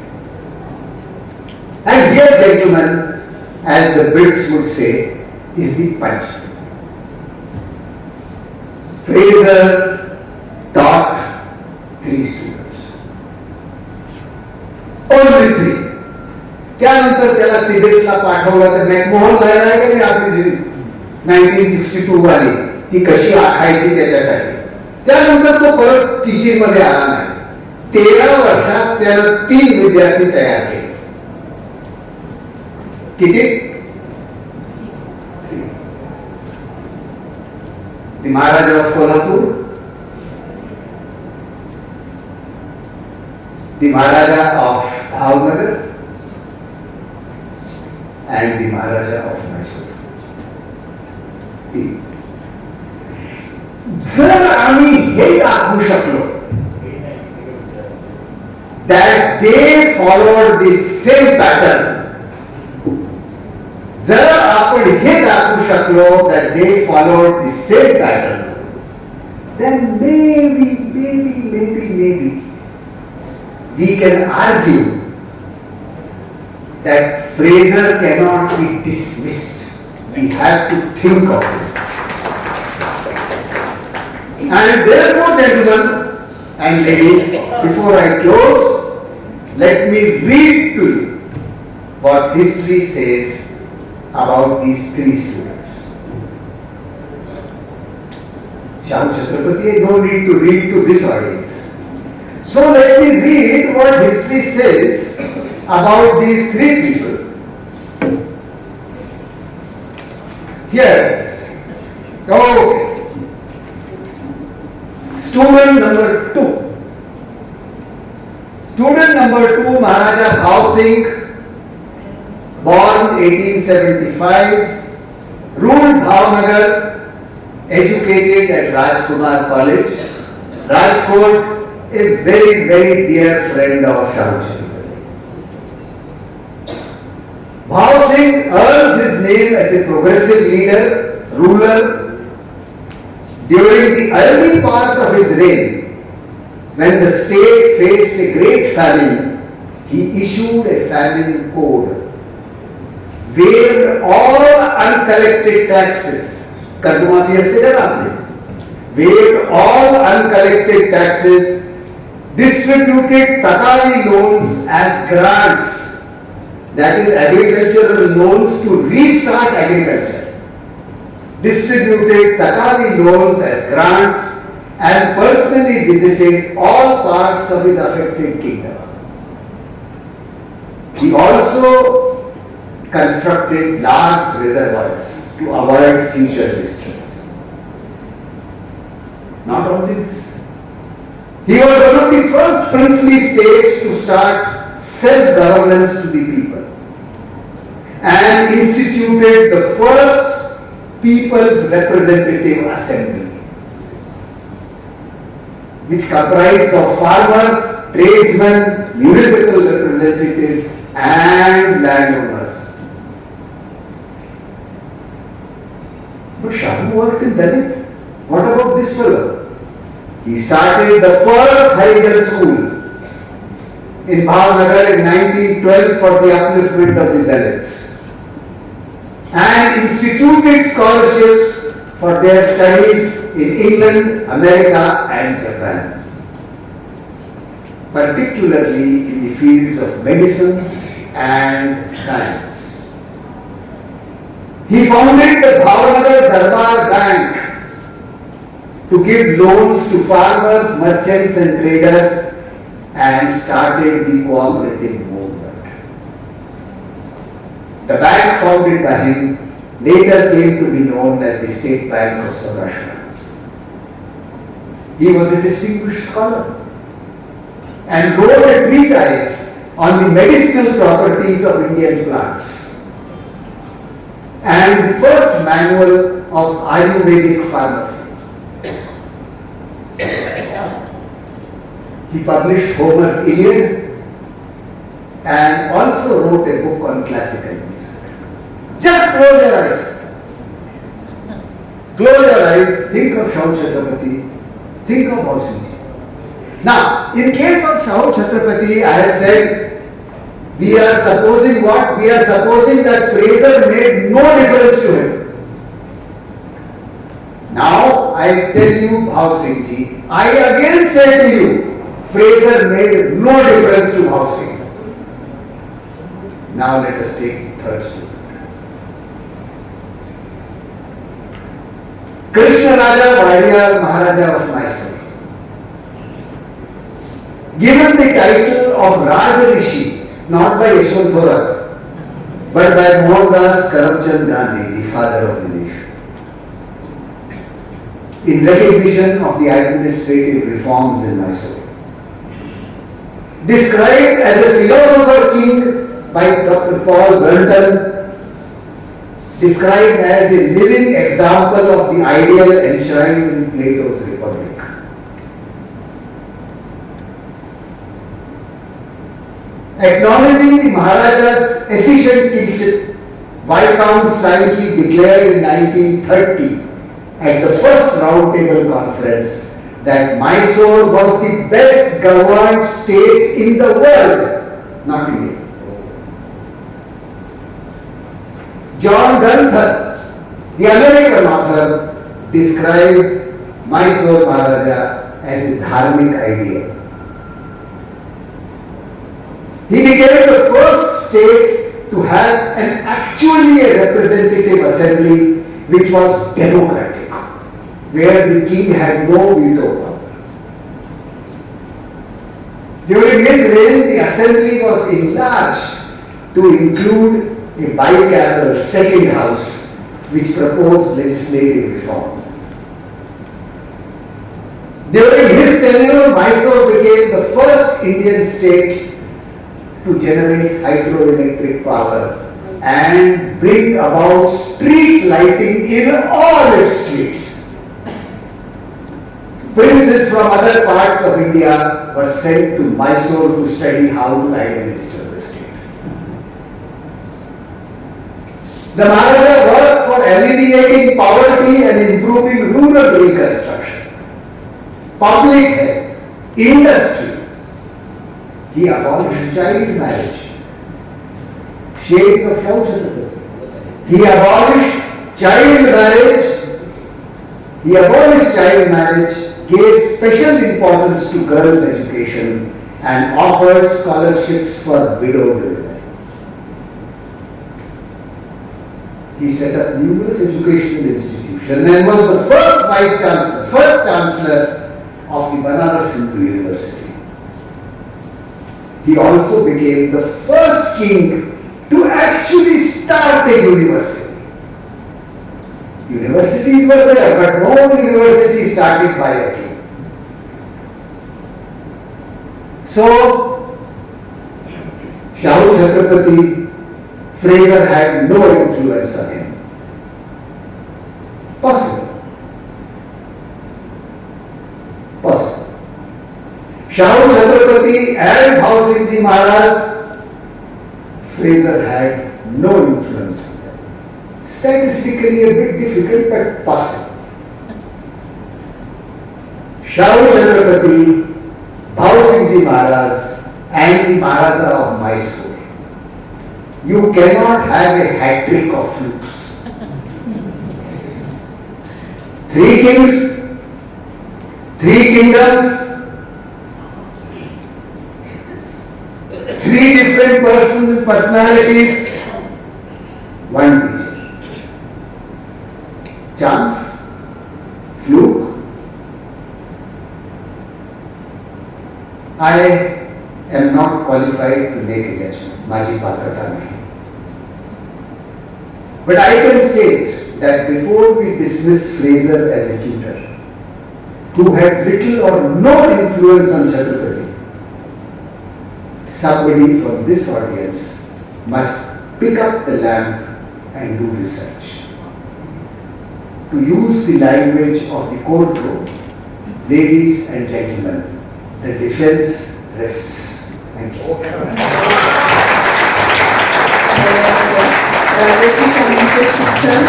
And here, gentlemen, as the Brits would say, is the punch. Fraser taught 3 students. Only 3. त्यानंतर त्याला तिबेटला पाठवलं तर McMahon लहर आहे का नाही आपली 1962 वाली ती कशी आखायची त्याच्यासाठी. त्यानंतर तो परत टीचिंग मध्ये आला नाही. 13 वर्षात त्यानं 3 विद्यार्थी तयार केले. किती? The Maharaja of Kolhapur, the Maharaja of Bhavnagar and the Maharaja of Mysore. जर आम्ही हे दाखवू शकलो that they followed the same pattern, जर आपण हे दाखवू शकलो that they followed the same pattern, then maybe we can argue that Fraser cannot be dismissed. We have to think of it. And therefore, gentlemen and ladies, before I close, let me read to you what history says about these 3 students. Shahu Chhatrapati, no need to read to this audience. So let me read what history says about these 3 people. Here, okay. Student number 2. Student number 2, Maharaja Bhav Singh, born 1875, ruled Bhavnagar, educated at Rajkumar College, Rajkot, a very dear friend of Shahu Chhatrapati. Bhav Singh earns his name as a progressive leader, ruler. During the early part of his reign, when the state faced a great famine, he issued a famine code, waived all uncollected taxes, waived all uncollected taxes, distributed Takali loans as grants, that is agricultural loans to restart agriculture. Distributed Takali loans as grants and personally visited all parts of his affected kingdom. He also constructed large reservoirs to avoid future distress. Not only this, he was one of the first princely states to start self-governance to the people and instituted the first People's Representative Assembly, which comprised of farmers, tradesmen, municipal representatives and landowners. But Shahu worked in Dalit. What about this fellow? He started the first Harijan school in Bhavnagar in 1912 for the upliftment of the Dalits, and instituted scholarships for their studies in England, America and Japan. particularly in the fields of medicine and science. He founded the Bhavnagar Darbar Bank to give loans to farmers, merchants and traders and started the cooperative movement. The bank founded by him later came to be known as the State Bank of Saurashtra. He was a distinguished scholar and wrote a treatise on the medicinal properties of Indian plants and the first manual of Ayurvedic pharmacy. He published Homer's Iliad and also wrote a book on classical music. Just close your eyes. Close your eyes, think of Shahu Chhatrapati, think of Bhausingji. Now, in case of Shahu Chhatrapati, I have said, we are supposing what? We are supposing that Fraser made no difference to him. Now, I tell you Bhausingji, I again say to you, Fraser made no difference to Bhausingji. Now let us take the third student. Krishna Raja Vadiyar Maharaja of Mysore. Given the title of Raja Rishi, not by Yashwantorat, but by Mohandas Karamchand Gandhi, the father of the nation, in recognition of the administrative reforms in Mysore. Described as a philosopher king by Dr. Paul Brunton, described as a living example of the ideal enshrined in Plato's Republic. Acknowledging the Maharaja's efficient kingship, Viscount Sankey declared in 1930 at the first roundtable conference that Mysore was the best governed state in the world, not India. John Gunther, the American author, described Mysore Maharaja as a dharmic ideal. He became the first state to have an actually a representative assembly which was democratic, where the king had no veto power. During his reign, the assembly was enlarged to include a bicameral second house which proposed legislative reforms. During his tenure, Mysore became the first Indian state to generate hydroelectric power and bring about street lighting in all its streets. Princes from other parts of India were sent to Mysore to study how to administer the state. The Maharaja worked for alleviating poverty and improving rural reconstruction, public health, industry. He abolished child marriage. Shades of Shahu Chhatrapati. He abolished child marriage, gave special importance to girls' education, and offered scholarships for widowed women. He set up numerous educational institutions and was the first chancellor of the Banaras Hindu University. He also became the first king to actually start a university. Universities were there, but no university started by a king. So, Shahu Chhatrapati, Fraser had no influence on him. Possible. Shahu Chhatrapati and Bhausingji Maharaj, Fraser had no influence on them. Statistically a bit difficult but possible. Shahu Chhatrapati, Bhausingji Maharaj and the Maharaja of Mysore. You cannot have a hat trick of flutes. 3 kings, 3 kingdoms, different persons with personalities, one teacher. Chance, fluke. I am not qualified to make a judgment. माझी पात्रता नाही. But I can state that before we dismiss Fraser as a tutor, who had little or no influence on Chhatrapati, somebody from this audience must pick up the lamp and do research. To use the language of the courtroom, ladies and gentlemen, the defense rests. Thank you. Rajarshi शाहूंचे शिक्षण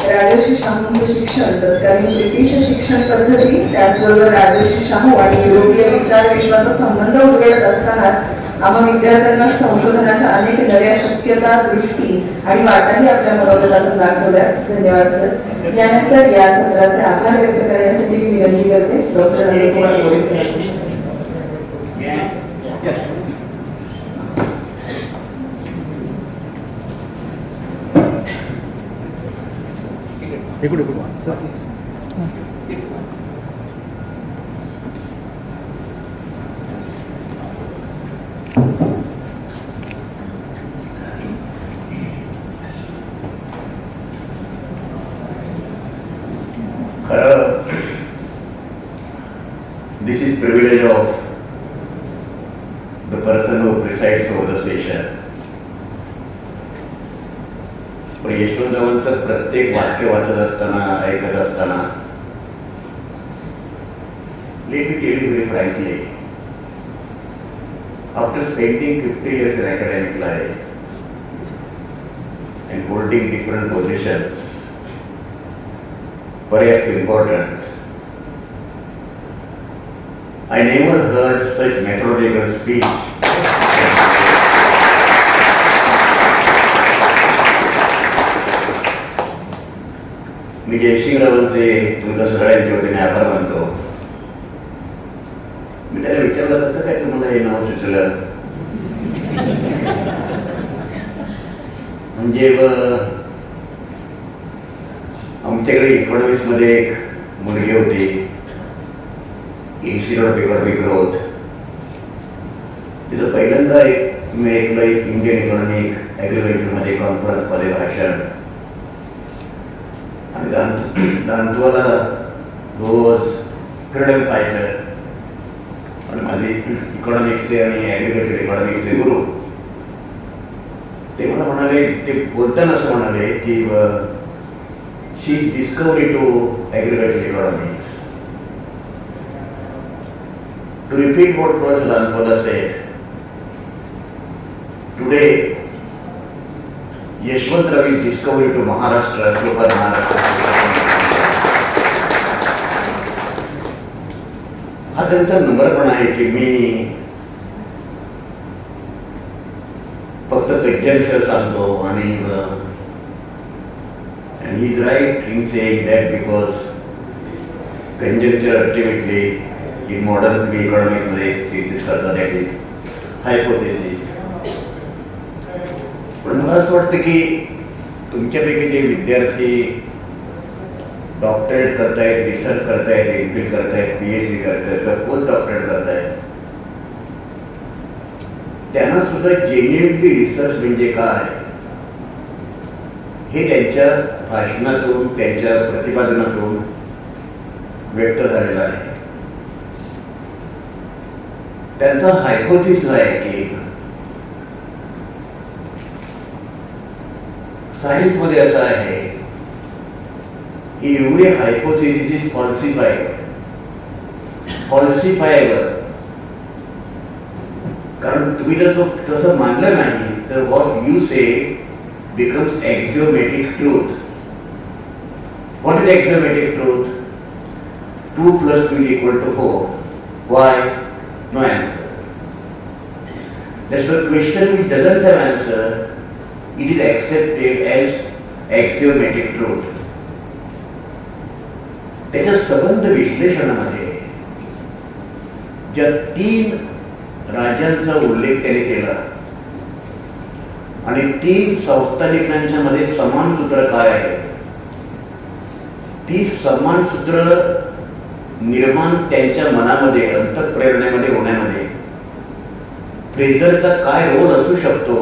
राजर्षी शाहूंचे शिक्षण तत्कालीन British शिक्षण पद्धती त्याचबरोबर राजर्षी शाहू आणि युरोपीय विचार विश्वाचा संबंध उलगडत असतानाच आम्हा विद्यार्थ्यांना संशोधनाच्या अनेक नव्या शक्यता दृष्टी आणि वाटाही आपल्या मनोगतातून दाखवल्या. धन्यवाद सर. यानंतर या सत्राचे आभार व्यक्त करण्यासाठी मी विनंती करते doctor Nandkumar Gore sir. This is privilege of the person who presides over the session. पण यशवंतरावांचं प्रत्येक वाक्य वाचत असताना ऐकत असताना let me tell you very frankly, after spending 50 years in academic life and holding different positions, perhaps important, I never heard such methodical speech. मी जयसिंगरावांचे तुमच्या सगळ्यांच्या वतीने आभार मानतो. मी त्याला विचारलं कसं काय तुम्हाला हे नाव सुचलं. म्हणजे आमच्याकडे इकॉनॉमिक्स मध्ये एक मुलगी होती, इन्स्टिट्यूट ऑफ इकॉनॉमिक ग्रोथ. तिथं पहिल्यांदा मी ऐकलं इंडियन इकॉनॉमिक ॲग्रिकल्चरमध्ये कॉन्फरन्समध्ये भाषण, आणि दांतवाला रोज फ्रीडम फायटर आणि माझे इकॉनॉमिक्सचे आणि ॲग्रिकल्चर इकॉनॉमिक्सचे गुरु ते मला म्हणाले, ते बोलताना असं म्हणाले की she is discovery to agriculture economics. To repeat what Professor Dantola said, today Yashwant Ravi's discovery to Maharashtra, Super Maharashtra. हा त्यांचा नंबर पण आहे की मी फक्त कंजंक्शन सांगतो आणि and he is right in saying that because conjuncture ultimately in modern economics मध्ये thesis करतात, that is hypothesis. पण मला असं वाटतं की तुमच्यापैकी जे विद्यार्थी डॉक्टरेट करतायत, रिसर्च करतायत, एमफिल करतायत, PhD करतायत किंवा पोस्ट डॉक्टरेट करतायत, त्यांना सुद्धा जेन्युइनली रिसर्च म्हणजे काय हे त्यांच्या भाषणातून, त्यांच्या प्रतिपादनातून व्यक्त झालेलं आहे. त्यांचा हायपोथिसिस आहे की सायन्समध्ये असं आहे की एवढे हायपोथिसिस फॉल्सिफायबल, कारण तुम्ही जर तो तसं मानलं नाही तर what you say becomes axiomatic truth. What is axiomatic truth? 2 + 2 = 4. Why? No answer. That's the question which doesn't have answer. It is accepted as axiomatic truth. त्याच्या संबंध विश्लेषणामध्ये ज्या 3 राजांचा उल्लेख त्याने केला आणि 3 संस्थानिकांच्या मध्ये समान सूत्र काय आहे, ती समान सूत्र निर्माण त्यांच्या मनामध्ये अंतःप्रेरणेमध्ये होण्यामध्ये फ्रेझरचा काय रोल असू शकतो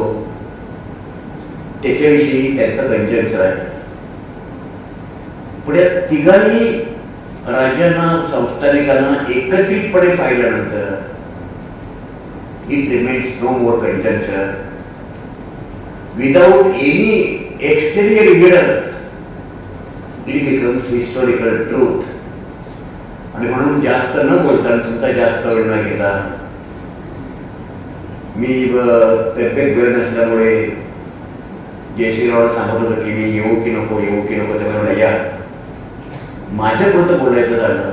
त्याच्याविषयी त्यांचा गंजनच आहे. पुढे तिघांनी राजांना संस्थानिकांना एकत्रितपणे पाहिल्यानंतर it remains no more conjunction without any exterior evidence it becomes historical truth. आणि म्हणून जास्त न बोलता तुमचा जास्त वेळ न घेता मी तब्येत बरं नसल्यामुळे जयश्रीरावला सांगत होतो की मी येऊ की नको त्यामुळे या. माझ्यापुरतं बोलायचं झालं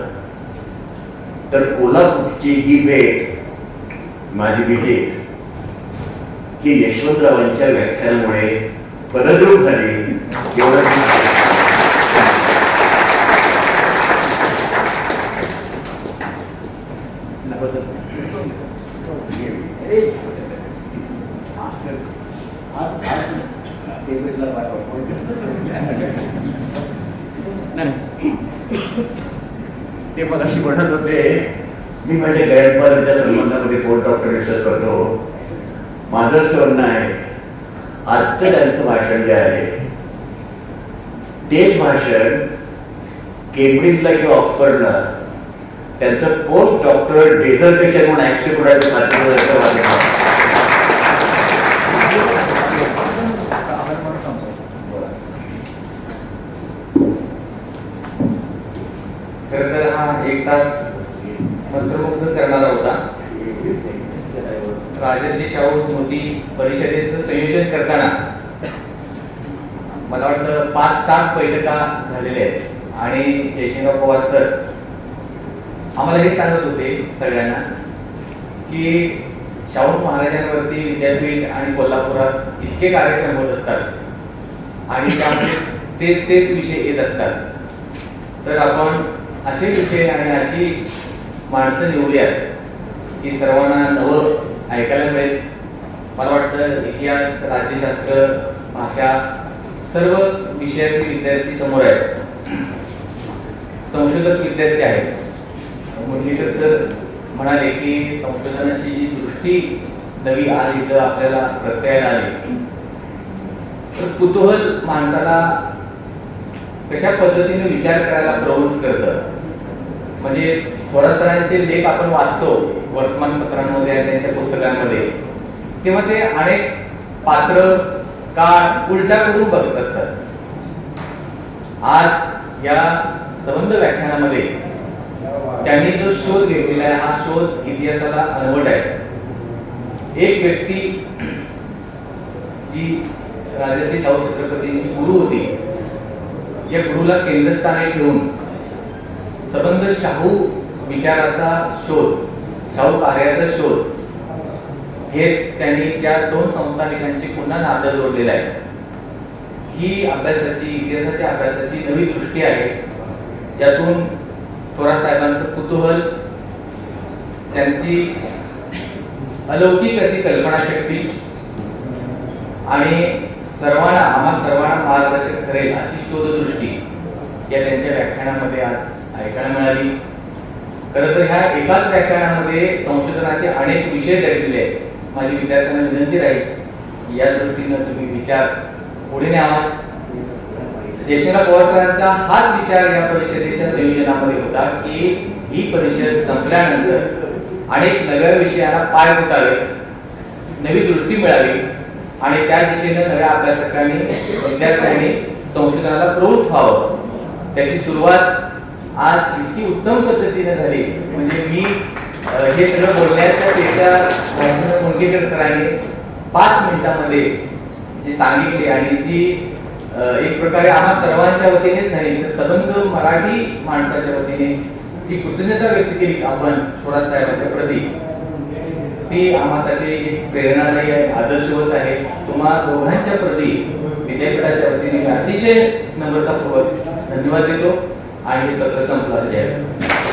तर कोल्हापूरची ही भेट माझी विजिट ही यशवंतरावांच्या व्याख्यानामुळे फलद्रूप झाली एवढं. ते मगाशी म्हणत होते मी माझ्या ग्रँडफादरच्या संबंधामध्ये पोस्ट डॉक्टर रिसर्च करतो. माझं असं म्हणणं आहे आजचं त्यांचं भाषण जे आहे तेच भाषण केम्ब्रिजला किंवा ऑक्सफर्डला त्यांचं पोस्ट डॉक्टर डिझर्टेशन म्हणून ऍक्सेप्ट करायचं वाटतं. खरं तर हा 1 तास मंत्रमुग्ध करणारा होता. राजर्षी शाहू स्मृती परिषदेचं संयोजन करताना मला वाटतं 5-7 बैठका झालेल्या आहेत आणि जयसिंगराव पवार सर आम्हाला हे सांगत होते सगळ्यांना की शाहू महाराजांवरती विद्यापीठ आणि कोल्हापुरात इतके कार्यक्रम होत असतात आणि त्यामध्ये तेच विषय येत असतात, तर आपण असे विषय आणि अशी माणसं निवडूयात की सर्वांना नवं ऐकायला मिळेल. मला वाटतं इतिहास, राज्यशास्त्र, भाषा सर्व विषयातील विद्यार्थी समोर आहेत, संशोधक विद्यार्थी आहेत. मुरलीकर सर म्हणाले की संशोधनाची जी दृष्टी नवी आज इथं आपल्याला प्रत्ययाला आली तर कुतूहल माणसाला कशा पद्धतीने विचार करायला प्रवृत्त करतं. म्हणजे थोडा सरांचे लेख आपण वाचतो वर्तमानपत्रांमध्ये आणि त्यांच्या पुस्तकांमध्ये, तेव्हा ते अनेक पात्र काळ उलटा करून बघत असतात. आज या संबंध व्याख्यानामध्ये त्यांनी जो शोध घेतलेला आहे हा शोध इतिहासाला अनवट आहे. एक व्यक्ती जी राजर्षी शाहू छत्रपतींची गुरु होती, या गुरुला केंद्रस्थानी ठेवून संबंध शाहू विचाराचा शोध, शाहू कार्याचा शोध हे त्यांनी त्या 2 संस्थानिकांशी पुन्हा नातं जोडलेलं आहे. ही अभ्यासाची, इतिहासाच्या अभ्यासाची नवी दृष्टी आहे. यातून थोरात साहेबांचं कुतूहल, त्यांची अलौकिक अशी कल्पनाशक्ती आणि आम्हा सर्वांना मार्गदर्शक ठरेल अशी शोधदृष्टी या त्यांच्या व्याख्यानामध्ये आज ऐकायला मिळाली. खरं तर ह्या एकाच व्याख्यानामध्ये संशोधनाचे अनेक विषय दर्शविले आहेत. माझी विद्यार्थ्यांना विनंती राहील की या दृष्टीनं तुम्ही विचार पुढे न्यावा. जयसिंगराव पवार सरांचा हाच विचार या परिषदेच्या संयोजनामध्ये होता की ही परिषद संपल्यानंतर अनेक नव्या विषयांना पाय फुटावे, नवी दृष्टी मिळावी आणि त्या दिशेने नव्या अभ्यासकांनी, विद्यार्थ्यांनी संशोधनाला प्रवृत्त व्हावं. त्याची सुरुवात आज इतकी उत्तम पद्धतीने झाली. म्हणजे मी हे सगळं बोलण्याच्या पेक्षा मुंडगेकर सरांनी 5 मिनिटांमध्ये जी सांगितली आणि जी एक प्रकारे आम्हा सर्वांच्या वतीनेच नाही तर सबंध मराठी माणसाच्या वतीने जी कृतज्ञता व्यक्त केली आपण थोरात साहेबांच्या प्रती, ती आम्हासाठी एक प्रेरणादायी आहे, आदर्शवत आहे. तुम्हा दोघांच्या प्रती विद्यापीठाच्या वतीने मी अतिशय नम्रतापूर्वक धन्यवाद देतो. आणि हे सत्र संपलं असं द्यावं.